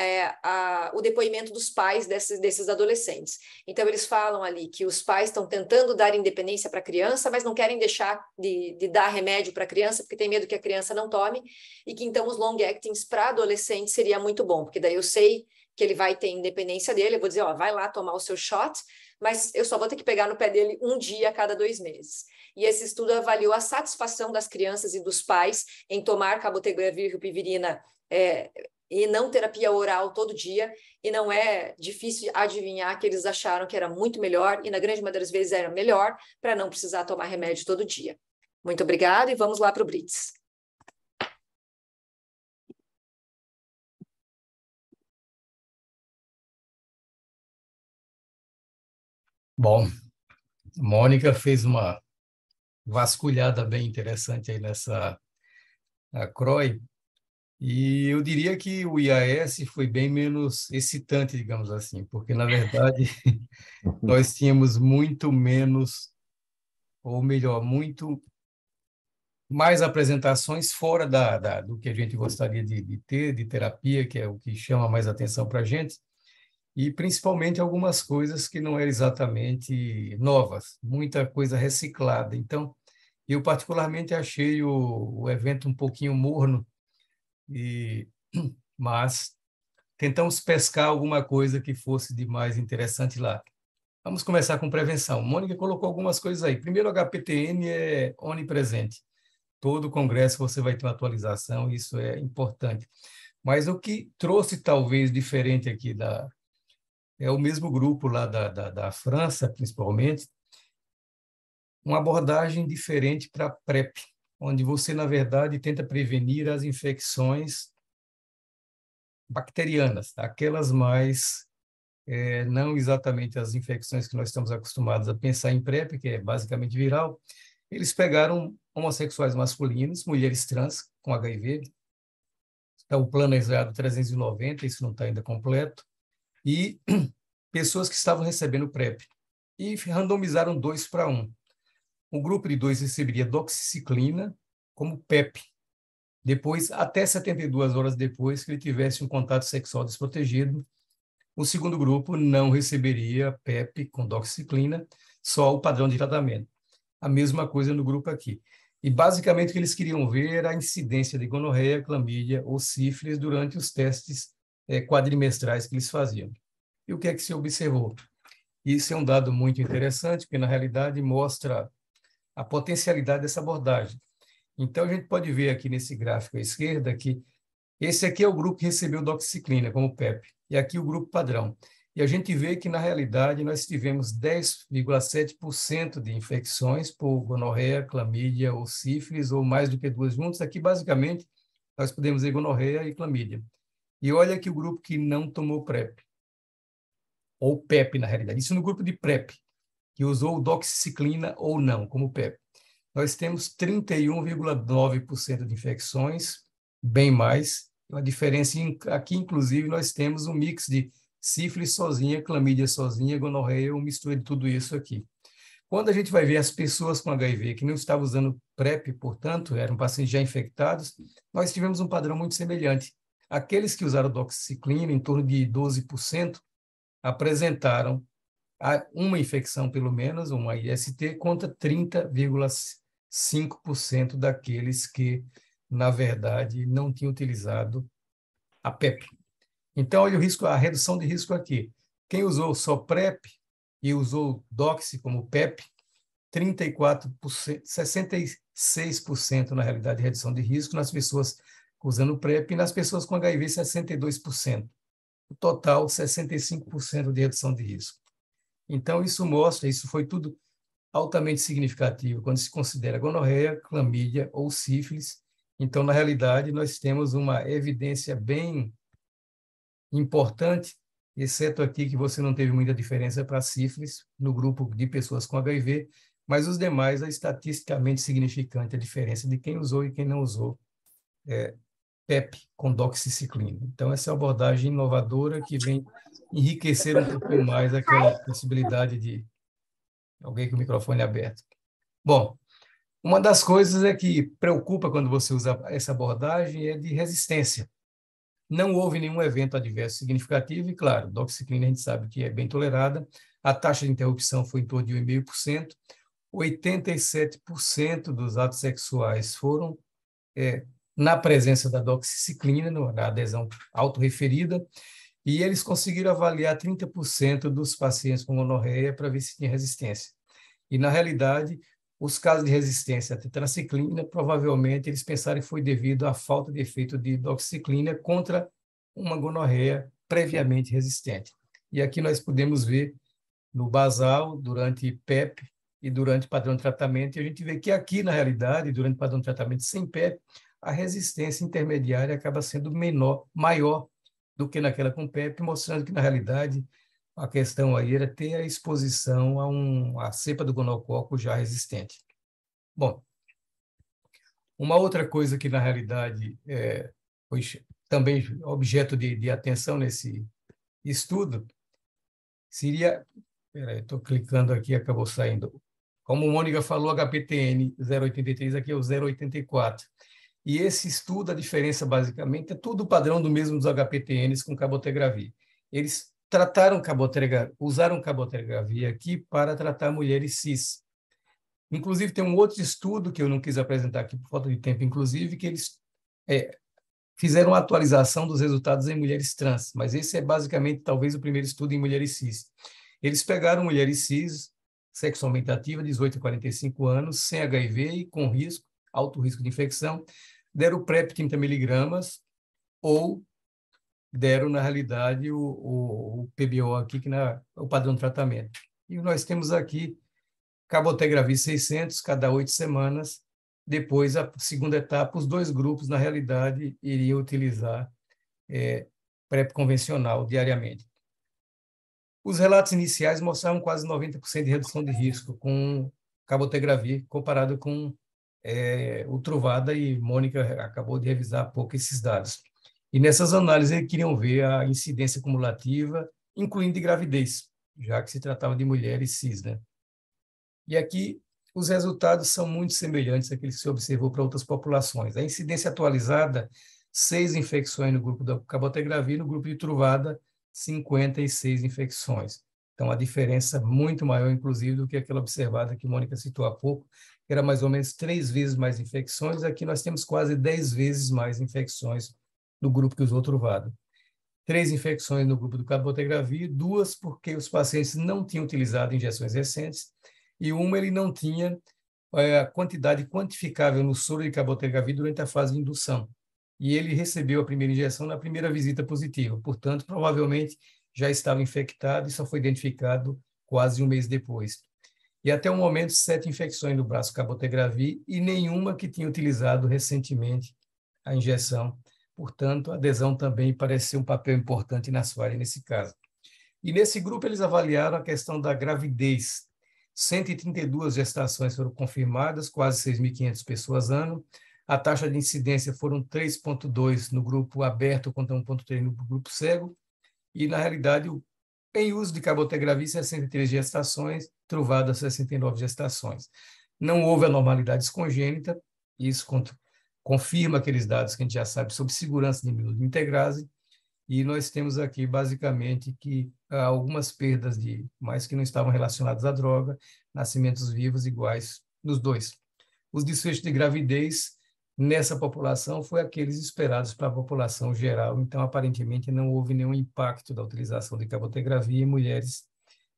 o depoimento dos pais desses adolescentes. Então, eles falam ali que os pais estão tentando dar independência para a criança, mas não querem deixar de dar remédio para a criança, porque tem medo que a criança não tome, e que então os long-actings para adolescentes seria muito bom, porque daí eu sei que ele vai ter independência dele, eu vou dizer, ó, vai lá tomar o seu shot, mas eu só vou ter que pegar no pé dele um dia a cada 2 meses. E esse estudo avaliou a satisfação das crianças e dos pais em tomar cabotegravir e rilpivirina e não terapia oral todo dia, e não é difícil adivinhar que eles acharam que era muito melhor, e na grande maioria das vezes era melhor, para não precisar tomar remédio todo dia. Muito obrigada, e vamos lá para o Brits. Bom, Mônica fez uma vasculhada bem interessante aí nessa a CROI, e eu diria que o IAS foi bem menos excitante, digamos assim, porque, na verdade, nós tínhamos muito menos, ou melhor, muito mais apresentações fora do que a gente gostaria de ter, de terapia, que é o que chama mais atenção para a gente, e principalmente algumas coisas que não eram exatamente novas, muita coisa reciclada. Então, eu particularmente achei o evento um pouquinho morno, e, mas tentamos pescar alguma coisa que fosse de mais interessante lá. Vamos começar com prevenção. Mônica colocou algumas coisas aí. Primeiro, o HPTN é onipresente. Todo congresso você vai ter uma atualização, isso é importante. Mas o que trouxe talvez diferente aqui é o mesmo grupo lá da França, principalmente, uma abordagem diferente para PrEP, onde você, na verdade, tenta prevenir as infecções bacterianas, aquelas mais, não exatamente as infecções que nós estamos acostumados a pensar em PrEP, que é basicamente viral. Eles pegaram homossexuais masculinos, mulheres trans com HIV, está o planejado 390, isso não está ainda completo, e pessoas que estavam recebendo PrEP. E randomizaram 2-1. O grupo de 2 receberia doxiciclina como PEP, depois, até 72 horas depois que ele tivesse um contato sexual desprotegido. O segundo grupo não receberia PEP com doxiciclina, só o padrão de tratamento. A mesma coisa no grupo aqui. E, basicamente, o que eles queriam ver era a incidência de gonorreia, clamídia ou sífilis durante os testes quadrimestrais que eles faziam. E o que é que se observou? Isso é um dado muito interessante, porque, na realidade, mostra a potencialidade dessa abordagem. Então, a gente pode ver aqui nesse gráfico à esquerda que esse aqui é o grupo que recebeu doxiciclina como PEP, e aqui o grupo padrão. E a gente vê que, na realidade, nós tivemos 10,7% de infecções por gonorreia, clamídia ou sífilis, ou mais do que duas juntas. Aqui, basicamente, nós podemos ver gonorreia e clamídia. E olha aqui o grupo que não tomou PrEP, ou PEP, na realidade. Isso no grupo de PrEP, que usou doxiciclina ou não, como PEP. Nós temos 31,9% de infecções, bem mais. A diferença aqui, inclusive, nós temos um mix de sífilis sozinha, clamídia sozinha, gonorreia, uma mistura de tudo isso aqui. Quando a gente vai ver as pessoas com HIV que não estavam usando PrEP, portanto, eram pacientes já infectados, nós tivemos um padrão muito semelhante. Aqueles que usaram doxiciclina, em torno de 12%, apresentaram uma infecção, pelo menos, uma IST, contra 30,5% daqueles que, na verdade, não tinham utilizado a PEP. Então, olha o risco, a redução de risco aqui. Quem usou só PrEP e usou Doxy como PEP, 34%, 66% na realidade de redução de risco nas pessoas usando PrEP e nas pessoas com HIV, 62%. O total, 65% de redução de risco. Então, isso mostra, isso foi tudo altamente significativo quando se considera gonorreia, clamídia ou sífilis. Então, na realidade, nós temos uma evidência bem importante, exceto aqui que você não teve muita diferença para sífilis no grupo de pessoas com HIV, mas os demais é estatisticamente significante a diferença de quem usou e quem não usou PEP com doxiciclina. Então, essa é uma abordagem inovadora que vem enriquecer um pouquinho mais aquela possibilidade de alguém com o microfone aberto. Bom, uma das coisas que preocupa quando você usa essa abordagem é de resistência. Não houve nenhum evento adverso significativo e, claro, doxiciclina a gente sabe que é bem tolerada. A taxa de interrupção foi em torno de 1,5%. 87% dos atos sexuais foram na presença da doxiciclina, na adesão autorreferida, e eles conseguiram avaliar 30% dos pacientes com gonorreia para ver se tinha resistência. E, na realidade, os casos de resistência à tetraciclina, provavelmente, eles pensaram que foi devido à falta de efeito de doxiciclina contra uma gonorreia previamente resistente. E aqui nós podemos ver no basal, durante PEP e durante padrão de tratamento, e a gente vê que aqui, na realidade, durante padrão de tratamento sem PEP, a resistência intermediária acaba sendo maior do que naquela com PEP, mostrando que, na realidade, a questão aí era ter a exposição a cepa do gonococo já resistente. Bom, uma outra coisa que, na realidade, foi também objeto de atenção nesse estudo seria... Espera, estou clicando aqui, acabou saindo. Como o Mônica falou, HPTN 083, aqui é o 084. E esse estudo, a diferença basicamente é tudo o padrão do mesmo dos HPTNs com cabotegravir. Eles usaram cabotegravir aqui para tratar mulheres cis. Inclusive, tem um outro estudo que eu não quis apresentar aqui por falta de tempo, inclusive, que eles fizeram uma atualização dos resultados em mulheres trans, mas esse é basicamente talvez o primeiro estudo em mulheres cis. Eles pegaram mulheres cis, sexualmente ativas, 18 a 45 anos, sem HIV e com alto risco de infecção, deram PrEP 30 miligramas ou deram, na realidade, o PBO aqui, que é o padrão de tratamento. E nós temos aqui cabotegravir 600 cada 8 semanas. Depois, a segunda etapa, os dois grupos, na realidade, iriam utilizar PrEP convencional diariamente. Os relatos iniciais mostravam quase 90% de redução de risco com cabotegravir, comparado com o Truvada, e Mônica acabou de revisar há pouco esses dados. E nessas análises, eles queriam ver a incidência cumulativa, incluindo de gravidez, já que se tratava de mulheres cis, né? E aqui os resultados são muito semelhantes àqueles que se observou para outras populações. A incidência atualizada, 6 infecções no grupo da cabotegravir, no grupo de Truvada, 56 infecções. Então, a diferença muito maior, inclusive, do que aquela observada que a Mônica citou há pouco, que era mais ou menos 3 vezes mais infecções. Aqui nós temos quase 10 vezes mais infecções no grupo que usou Truvada. 3 infecções no grupo do cabotegravir, 2 porque os pacientes não tinham utilizado injeções recentes, e uma ele não tinha a quantidade quantificável no soro de cabotegravir durante a fase de indução. E ele recebeu a primeira injeção na primeira visita positiva, portanto, provavelmente já estava infectado e só foi identificado quase um mês depois. E até o momento, 7 infecções no braço cabotegravir e nenhuma que tinha utilizado recentemente a injeção. Portanto, a adesão também parece ser um papel importante na sua área nesse caso. E nesse grupo eles avaliaram a questão da gravidez. 132 gestações foram confirmadas, quase 6.500 pessoas ano. A taxa de incidência foram 3,2 no grupo aberto contra 1,3 no grupo cego. E, na realidade, em uso de cabotegravir, 63 gestações, Truvada, 69 gestações. Não houve anormalidades congênitas, isso confirma aqueles dados que a gente já sabe sobre segurança de minuto de integrase. E nós temos aqui, basicamente, que há algumas perdas mas que não estavam relacionadas à droga, nascimentos vivos iguais nos dois. Os desfechos de gravidez nessa população foi aqueles esperados para a população geral, então, aparentemente, não houve nenhum impacto da utilização de cabotegravir em mulheres,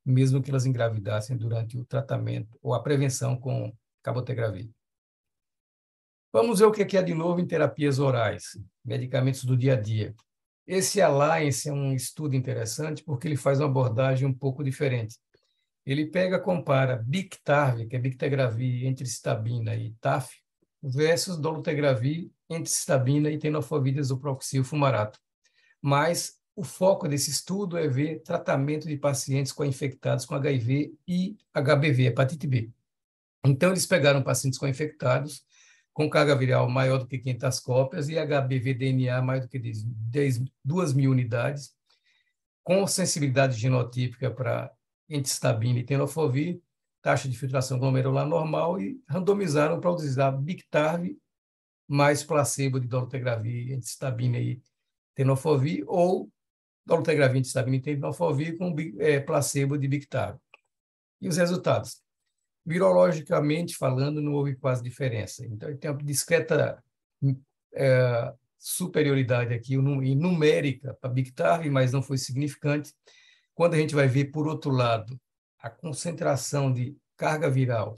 mesmo que elas engravidassem durante o tratamento ou a prevenção com cabotegravir. Vamos ver o que é de novo em terapias orais, medicamentos do dia a dia. Esse Alliance é um estudo interessante porque ele faz uma abordagem um pouco diferente. Ele compara Biktarvy, que é Bictegravir, entricistabina e TAF, versus dolutegravir, entricistabina e tenofovir disoproxil fumarato. Mas o foco desse estudo é ver tratamento de pacientes infectados com HIV e HBV, hepatite B. Então, eles pegaram pacientes infectados com carga viral maior do que 500 cópias e HBV-DNA mais do que 2.000 unidades, com sensibilidade genotípica para entricistabina e tenofovir, taxa de filtração glomerular normal, e randomizaram para utilizar Biktarvy mais placebo de dolutegravir, entricistabina e tenofovir, ou dolutegravir, entricistabina e tenofovir com placebo de Biktarvy. E os resultados? Virologicamente falando, não houve quase diferença. Então, tem uma discreta superioridade aqui em numérica para Biktarvy, mas não foi significante. Quando a gente vai ver, por outro lado, a concentração de carga viral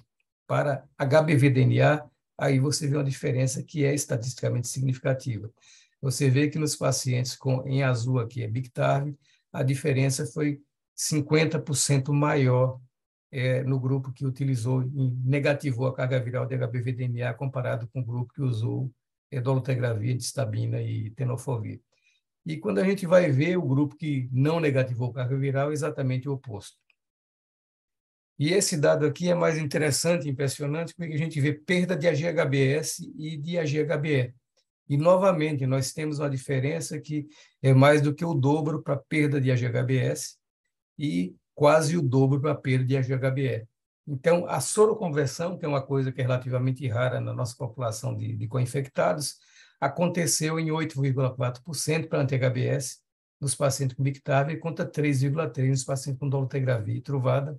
para HBV-DNA, aí você vê uma diferença que é estatisticamente significativa. Você vê que nos pacientes em azul aqui é Biktarvy, a diferença foi 50% maior no grupo que utilizou e negativou a carga viral de HBV-DNA comparado com o grupo que usou dolutegravir, entricistabina e tenofovir. E quando a gente vai ver o grupo que não negativou carga viral, é exatamente o oposto. E esse dado aqui é mais interessante e impressionante, porque a gente vê perda de AGHBS e de AGHBE. E, novamente, nós temos uma diferença que é mais do que o dobro para perda de AGHBS e quase o dobro para perda de AGHBE. Então, a soroconversão, que é uma coisa que é relativamente rara na nossa população de co-infectados, aconteceu em 8,4% para anti-HBS nos pacientes com Biktarvy contra 3,3% nos pacientes com dolutegravir e Truvada.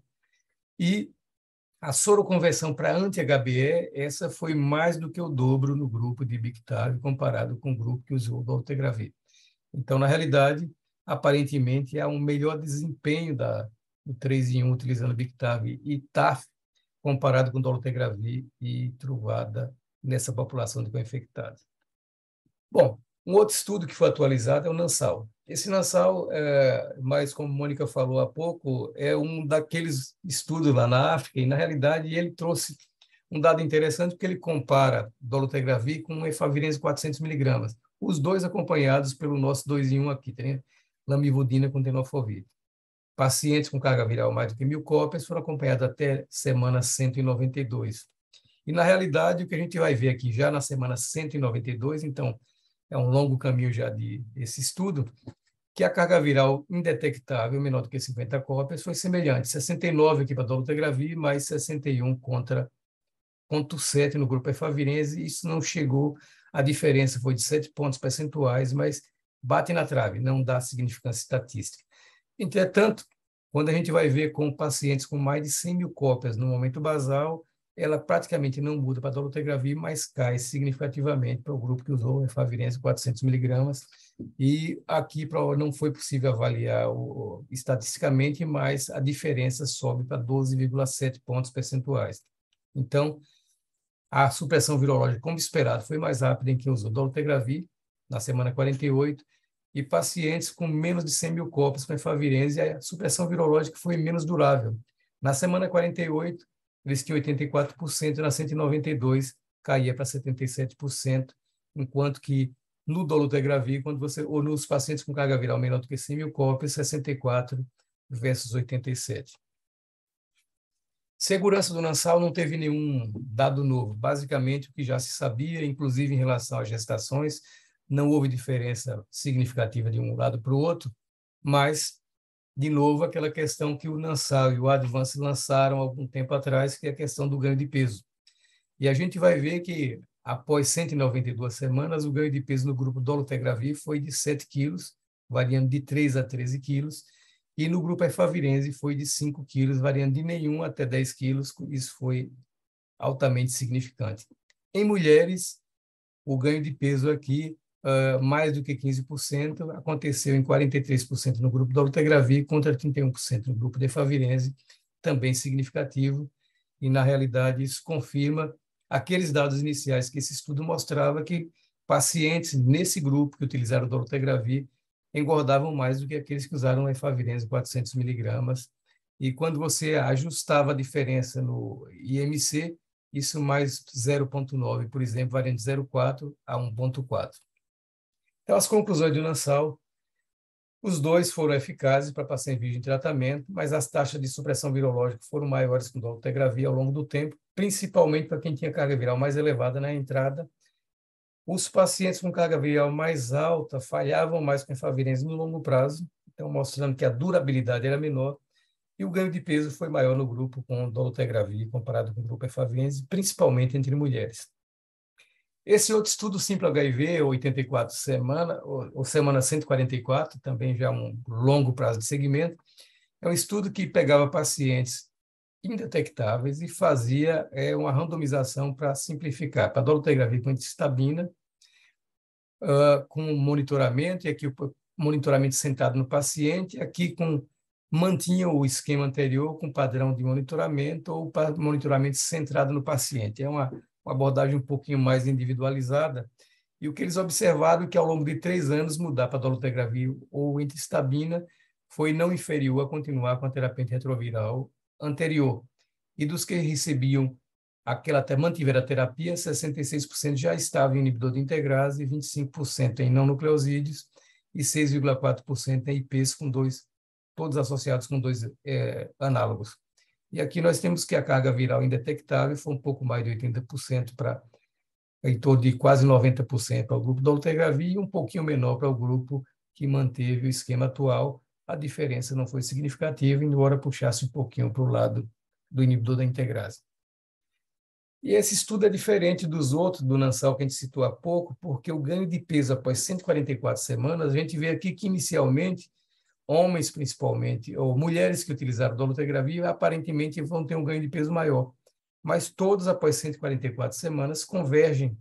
E a soroconversão para anti-HBE, essa foi mais do que o dobro no grupo de Biktarvy comparado com o grupo que usou dolutegravir. Então, na realidade, aparentemente, há um melhor desempenho do 3 em 1 utilizando Biktarvy e TAF comparado com dolutegravir e Truvada nessa população de co-infectados. Bom, um outro estudo que foi atualizado é o NANSAL. Esse NANSAL, mais como a Mônica falou há pouco, é um daqueles estudos lá na África, e, na realidade, ele trouxe um dado interessante, porque ele compara dolutegravir com efavirenz 400 miligramas, os dois acompanhados pelo nosso 2 em 1 aqui, né? Lamivudina com tenofovir. Pacientes com carga viral mais do que 1.000 cópias foram acompanhados até semana 192. E, na realidade, o que a gente vai ver aqui já na semana 192, então, é um longo caminho já desse estudo, que a carga viral indetectável, menor do que 50 cópias, foi semelhante. 69 aqui para dolutegravir, mais 61 contra 0,7 no grupo efavirense. Isso não chegou, a diferença foi de 7 pontos percentuais, mas bate na trave, não dá significância estatística. Entretanto, quando a gente vai ver com pacientes com mais de 100.000 cópias no momento basal, ela praticamente não muda para dolutegravir, mas cai significativamente para o grupo que usou efavirenz 400 miligramas. E aqui não foi possível avaliar estatisticamente, mas a diferença sobe para 12,7 pontos percentuais. Então, a supressão virológica, como esperado, foi mais rápida em quem usou dolutegravir, na semana 48, e pacientes com menos de 100.000 cópias com efavirenz, a supressão virológica foi menos durável. Na semana 48, eles tinham 84%, na 192 caía para 77%, enquanto que no dolutegravir, ou nos pacientes com carga viral menor do que 100.000 cópias, 64 versus 87. Segurança do NANSAL não teve nenhum dado novo. Basicamente, o que já se sabia, inclusive em relação às gestações, não houve diferença significativa de um lado para o outro, mas, de novo, aquela questão que o NANSAL e o Advance lançaram há algum tempo atrás, que é a questão do ganho de peso. E a gente vai ver que, após 192 semanas, o ganho de peso no grupo dolutegravir foi de 7 quilos, variando de 3 a 13 quilos, e no grupo efavirenz foi de 5 quilos, variando de nenhum até 10 quilos. Isso foi altamente significante. Em mulheres, o ganho de peso aqui, mais do que 15%, aconteceu em 43% no grupo dolutegravir contra 31% no grupo de efavirenz, também significativo, e, na realidade, isso confirma aqueles dados iniciais que esse estudo mostrava, que pacientes nesse grupo que utilizaram dolutegravir engordavam mais do que aqueles que usaram efavirenz 400 miligramas. E quando você ajustava a diferença no IMC, isso mais 0,9, por exemplo, variando de 0,4 a 1,4. Então, as conclusões do NANSAL: os dois foram eficazes para pacientes virgem de tratamento, mas as taxas de supressão virológica foram maiores com dolutegravir ao longo do tempo, principalmente para quem tinha carga viral mais elevada na entrada. Os pacientes com carga viral mais alta falhavam mais com efavirenz no longo prazo, então mostrando que a durabilidade era menor, e o ganho de peso foi maior no grupo com dolutegravir comparado com o grupo efavirenz, principalmente entre mulheres. Esse outro estudo Simples HIV, 84 semanas, ou semana 144, também já um longo prazo de segmento, é um estudo que pegava pacientes indetectáveis e fazia uma randomização para simplificar, para dolutegravir com antistabina, com monitoramento, e aqui o monitoramento centrado no paciente, aqui mantinha o esquema anterior com padrão de monitoramento ou monitoramento centrado no paciente. É uma abordagem um pouquinho mais individualizada, e o que eles observaram é que, ao longo de 3 anos, mudar para dolutegravir ou antistabina foi não inferior a continuar com a terapia antirretroviral anterior. E dos que recebiam até mantiveram a terapia, 66% já estavam em inibidor de integrase e 25% em não nucleosídeos, e 6,4% em IPs com todos associados com dois análogos. E aqui nós temos que a carga viral indetectável foi um pouco mais de 80% para em torno de quase 90% para o grupo dolutegravir e um pouquinho menor para o grupo que manteve o esquema atual. A diferença não foi significativa, embora puxasse um pouquinho para o lado do inibidor da integrase. E esse estudo é diferente dos outros, do Nansal, que a gente citou há pouco, porque o ganho de peso após 144 semanas, a gente vê aqui que, inicialmente, homens, principalmente, ou mulheres que utilizaram dolutegravir, aparentemente vão ter um ganho de peso maior. Mas todos, após 144 semanas, convergem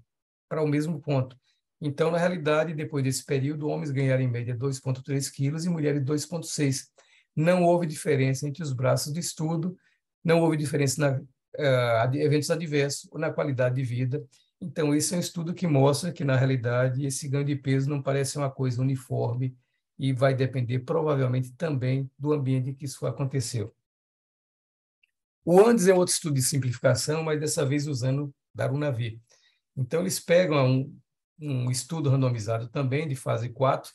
para o mesmo ponto. Então, na realidade, depois desse período, homens ganharam, em média, 2,3 quilos e mulheres 2,6. Não houve diferença entre os braços do estudo, não houve diferença na eventos adversos ou na qualidade de vida. Então, esse é um estudo que mostra que, na realidade, esse ganho de peso não parece uma coisa uniforme e vai depender, provavelmente, também do ambiente em que isso aconteceu. O Andes é outro estudo de simplificação, mas dessa vez usando darunavir. Então, eles pegam um estudo randomizado também, de fase 4,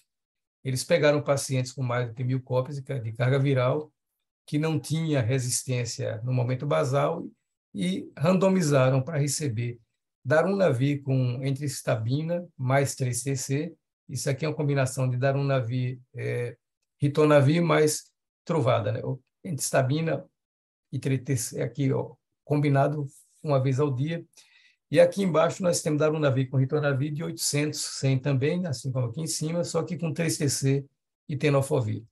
eles pegaram pacientes com mais de 1.000 cópias de carga viral, que não tinha resistência no momento basal, e randomizaram para receber darunavir com entristabina mais 3-TC. Isso aqui é uma combinação de darunavir, ritonavir mais truvada, né? Entristabina e 3-TC aqui, ó, combinado uma vez ao dia. E aqui embaixo nós temos darunavir com ritonavir de 800, 100 também, assim como aqui em cima, só que com 3-TC e tenofovir.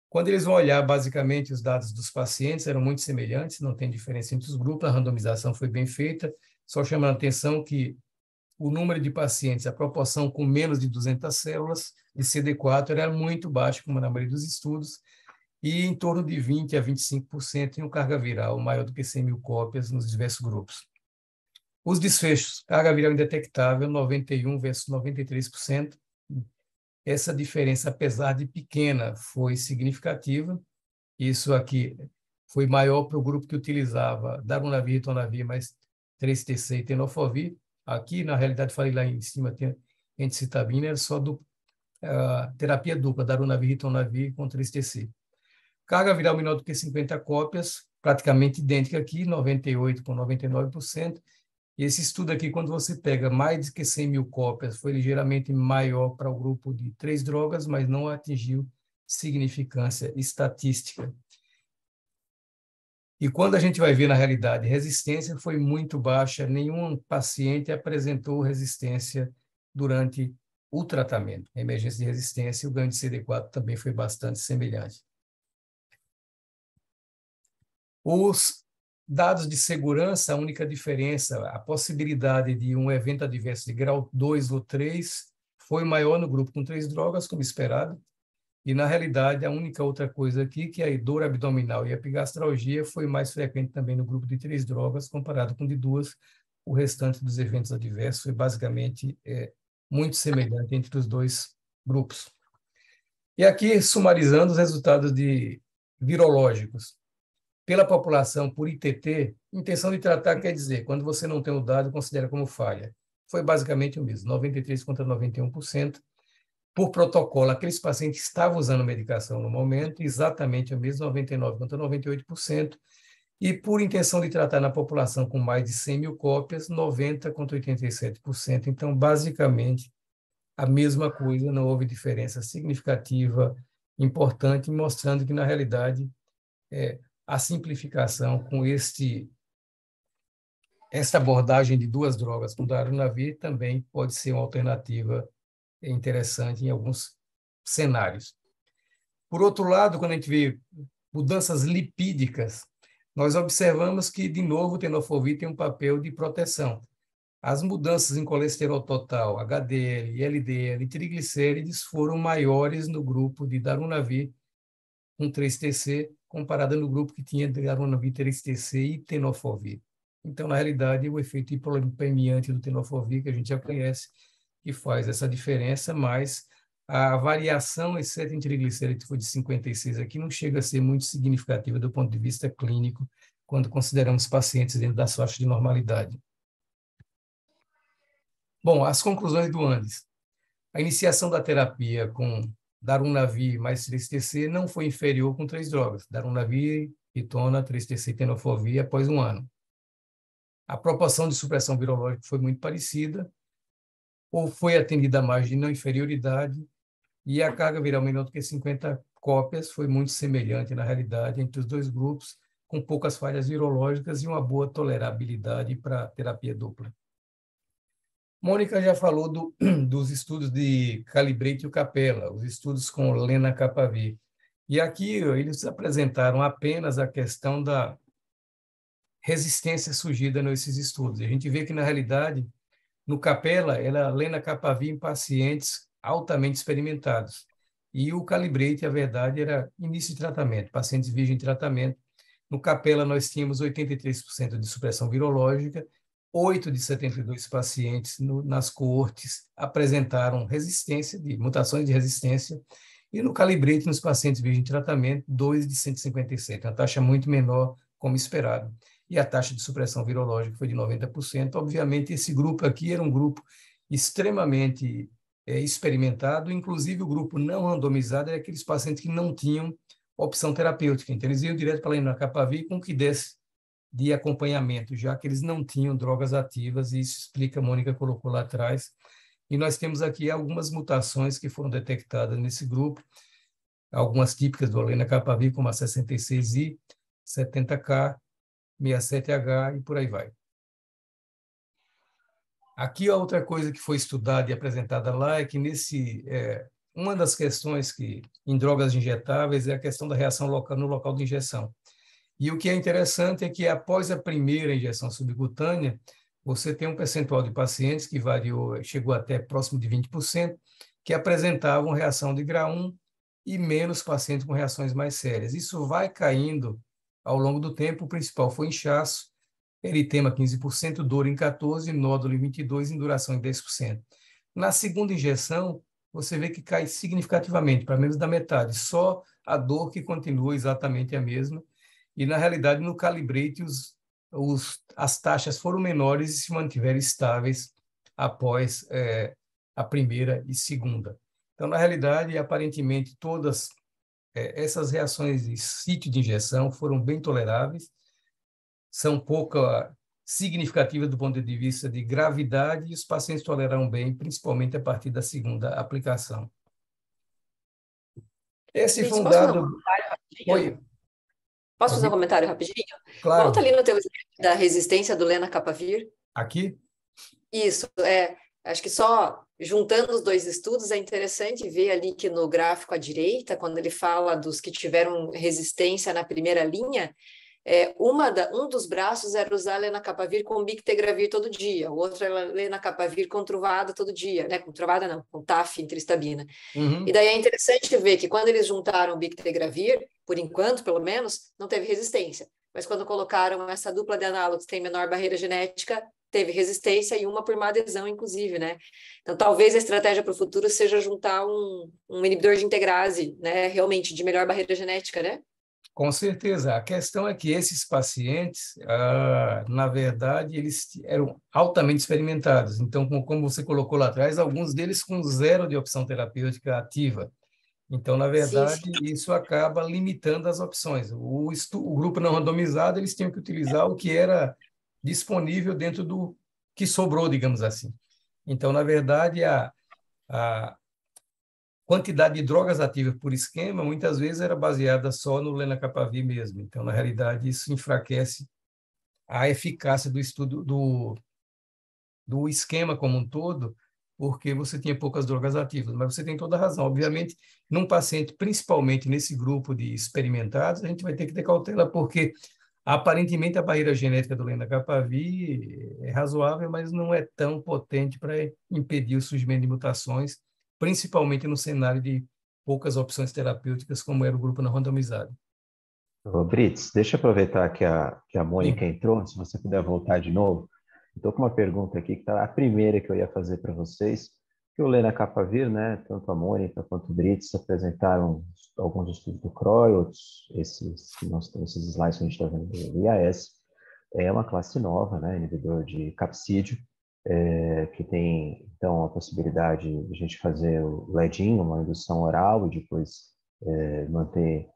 Quando eles vão olhar, basicamente, os dados dos pacientes eram muito semelhantes, não tem diferença entre os grupos, a randomização foi bem feita, só chamando a atenção que o número de pacientes, a proporção com menos de 200 células de CD4 era muito baixa, como na maioria dos estudos, e em torno de 20% a 25% em carga viral, maior do que 100.000 cópias nos diversos grupos. Os desfechos, carga viral indetectável, 91% versus 93%. Essa diferença, apesar de pequena, foi significativa. Isso aqui foi maior para o grupo que utilizava darunavir, ritonavir, mais 3-TC e tenofovir. Aqui, na realidade, falei lá em cima, tem entristabina, era só terapia dupla, darunavir, ritonavir com 3-TC. Carga viral menor do que 50 cópias, praticamente idêntica aqui, 98% com 99%. E esse estudo aqui, quando você pega mais de que 100.000 cópias, foi ligeiramente maior para o grupo de 3 drogas, mas não atingiu significância estatística. E quando a gente vai ver, na realidade, resistência foi muito baixa, nenhum paciente apresentou resistência durante o tratamento. A emergência de resistência, o ganho de CD4 também foi bastante semelhante. Os dados de segurança, a única diferença, a possibilidade de um evento adverso de grau 2 ou 3 foi maior no grupo com 3 drogas, como esperado, e, na realidade, a única outra coisa aqui, que a dor abdominal e a epigastralgia, foi mais frequente também no grupo de 3 drogas, comparado com de 2. O restante dos eventos adversos foi basicamente muito semelhante entre os dois grupos. E aqui, sumarizando os resultados virológicos. Pela população, por ITT, intenção de tratar quer dizer, quando você não tem o dado, considera como falha. Foi basicamente o mesmo, 93% contra 91%. Por protocolo, aqueles pacientes que estavam usando medicação no momento, exatamente o mesmo, 99% contra 98%. E por intenção de tratar na população com mais de 100.000 cópias, 90% contra 87%. Então, basicamente, a mesma coisa, não houve diferença significativa, importante, mostrando que, na realidade, a simplificação com esta abordagem de 2 drogas com darunavir também pode ser uma alternativa interessante em alguns cenários. Por outro lado, quando a gente vê mudanças lipídicas, nós observamos que, de novo, o tenofovir tem um papel de proteção. As mudanças em colesterol total, HDL, LDL e triglicérides foram maiores no grupo de darunavir com 3-TC, comparada no grupo que tinha darunavir 3-TC e tenofovir. Então, na realidade, o efeito hipolipemiante do tenofovir, que a gente já conhece, que faz essa diferença, mas a variação, exceto em triglicéridos, que foi de 56 aqui, não chega a ser muito significativa do ponto de vista clínico, quando consideramos pacientes dentro das faixas de normalidade. Bom, as conclusões do Andes. A iniciação da terapia com darunavir mais 3-TC não foi inferior com 3 drogas, darunavir, ritona, 3-TC e tenofovir após 1 ano. A proporção de supressão virológica foi muito parecida, ou foi atendida a margem de não inferioridade, e a carga viral menor do que 50 cópias foi muito semelhante, na realidade, entre os dois grupos, com poucas falhas virológicas e uma boa tolerabilidade para terapia dupla. Mônica já falou dos estudos de Calibrate e o Capella, os estudos com lenacapavir. E aqui eles apresentaram apenas a questão da resistência surgida nesses estudos. A gente vê que, na realidade, no Capella, ela lenacapavir em pacientes altamente experimentados. E o Calibrate, a verdade, era início de tratamento, pacientes virgem de tratamento. No Capella, nós tínhamos 83% de supressão virológica, 8 de 72 pacientes nas coortes apresentaram resistência, mutações de resistência, e no Calibrate, nos pacientes virgem de tratamento, 2 de 157, uma taxa muito menor, como esperado. E a taxa de supressão virológica foi de 90%. Obviamente, esse grupo aqui era um grupo extremamente experimentado, inclusive o grupo não randomizado era aqueles pacientes que não tinham opção terapêutica. Então, eles iam direto para a lenacapavir com o que desse de acompanhamento, já que eles não tinham drogas ativas, e isso explica, a Mônica colocou lá atrás. E nós temos aqui algumas mutações que foram detectadas nesse grupo, algumas típicas do lenacapavir, como a 66I, 70K, 67H e por aí vai. Aqui a outra coisa que foi estudada e apresentada lá é que uma das questões que em drogas injetáveis é a questão da reação local no local de injeção. E o que é interessante é que após a primeira injeção subcutânea, você tem um percentual de pacientes que chegou até próximo de 20%, que apresentavam reação de grau 1 e menos pacientes com reações mais sérias. Isso vai caindo ao longo do tempo. O principal foi inchaço, eritema 15%, dor em 14%, nódulo em 22%, induração em 10%. Na segunda injeção, você vê que cai significativamente, para menos da metade, só a dor que continua exatamente a mesma. E, na realidade, no Calibrate, as taxas foram menores e se mantiveram estáveis após a primeira e segunda. Então, na realidade, aparentemente, todas essas reações de sítio de injeção foram bem toleráveis, são pouco significativas do ponto de vista de gravidade, e os pacientes toleraram bem, principalmente a partir da segunda aplicação. Esse foi um dado... Oi. Posso fazer um comentário rapidinho? Claro. Volta ali no teu exemplo da resistência do lenacapavir. Aqui? Isso, acho que só juntando os dois estudos é interessante ver ali que no gráfico à direita, quando ele fala dos que tiveram resistência na primeira linha, um dos braços era usar lenacapavir com bictegravir todo dia, o outro era lenacapavir com truvada todo dia, né? Com truvada não, com TAF, entristabina. Uhum. E daí é interessante ver que quando eles juntaram bictegravir, por enquanto, pelo menos, não teve resistência. Mas quando colocaram essa dupla de análogos que tem menor barreira genética, teve resistência, e uma por má adesão, inclusive, né? Então, talvez a estratégia para o futuro seja juntar um inibidor de integrase, né? Realmente de melhor barreira genética, né? Com certeza. A questão é que esses pacientes, na verdade, eles eram altamente experimentados. Então, como você colocou lá atrás, alguns deles com 0 de opção terapêutica ativa. Então, na verdade, sim. Isso acaba limitando as opções. O grupo não randomizado, eles tinham que utilizar o que era disponível dentro do que sobrou, digamos assim. Então, na verdade, a quantidade de drogas ativas por esquema, muitas vezes, era baseada só no lenacapavir mesmo. Então, na realidade, isso enfraquece a eficácia do estudo do esquema como um todo, porque você tinha poucas drogas ativas. Mas você tem toda a razão. Obviamente, num paciente, principalmente nesse grupo de experimentados, a gente vai ter que ter cautela, porque aparentemente a barreira genética do lenacapavir é razoável, mas não é tão potente para impedir o surgimento de mutações, principalmente no cenário de poucas opções terapêuticas, como era o grupo não randomizado. Ô, Brits, deixa eu aproveitar que a Mônica Sim. entrou, se você puder voltar de novo. Estou com uma pergunta aqui, que está a primeira que eu ia fazer para vocês, que o lenacapavir, né, tanto a Mônica quanto o Brits apresentaram alguns estudos do CROI, outros, esses slides que a gente está vendo do IAS, é uma classe nova, né, inibidor de capsídeo, que tem, então, a possibilidade de a gente fazer o ledinho, uma indução oral, e depois manter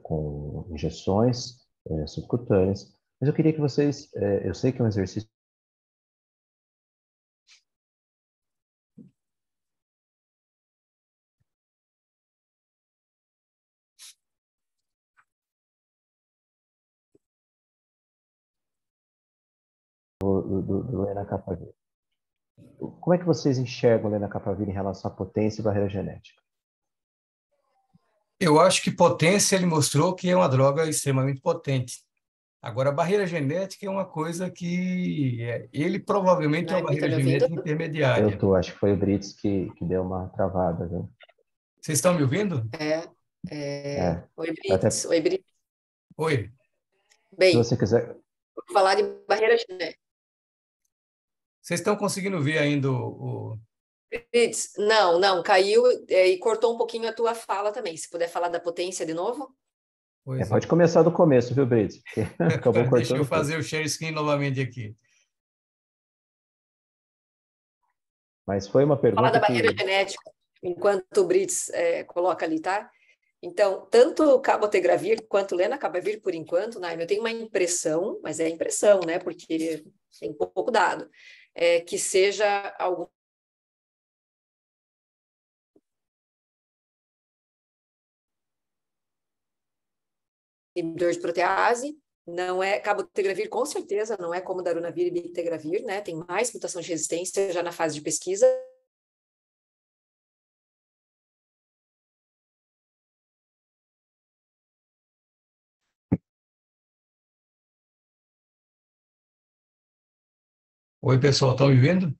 com injeções subcutâneas. Mas eu queria que vocês, eu sei que é um exercício do lenacapavir. Como é que vocês enxergam o lenacapavir em relação à potência e barreira genética? Eu acho que potência ele mostrou que é uma droga extremamente potente. Agora, a barreira genética é uma coisa que ele provavelmente é uma Naime, tá barreira me ouvindo? genética Eu intermediária. tô, acho que foi o Brits que deu uma travada, viu? Vocês estão me ouvindo? É, Oi, até Brits. Oi, Brits. Oi. se Bem, você quiser, vou falar de barreira genética. Vocês estão conseguindo ver ainda Brits, não, não, caiu e cortou um pouquinho a tua fala também. Se puder falar da potência de novo? Pois é. pode começar do começo, viu, Brits? Porque acabou Deixa eu cortando tudo. fazer o share screen novamente aqui. Mas foi uma Falar pergunta da barreira que genética, enquanto o Brits coloca ali, tá? Então, tanto o cabotegravir quanto o lenacapavir, por enquanto, Naime, eu tenho uma impressão, mas é impressão, né? Porque tem pouco dado, que seja algum inibidor de protease, não é cabotegravir, com certeza, não é como darunavir e bictegravir, né? Tem mais mutação de resistência já na fase de pesquisa. Oi, pessoal, estão me vendo?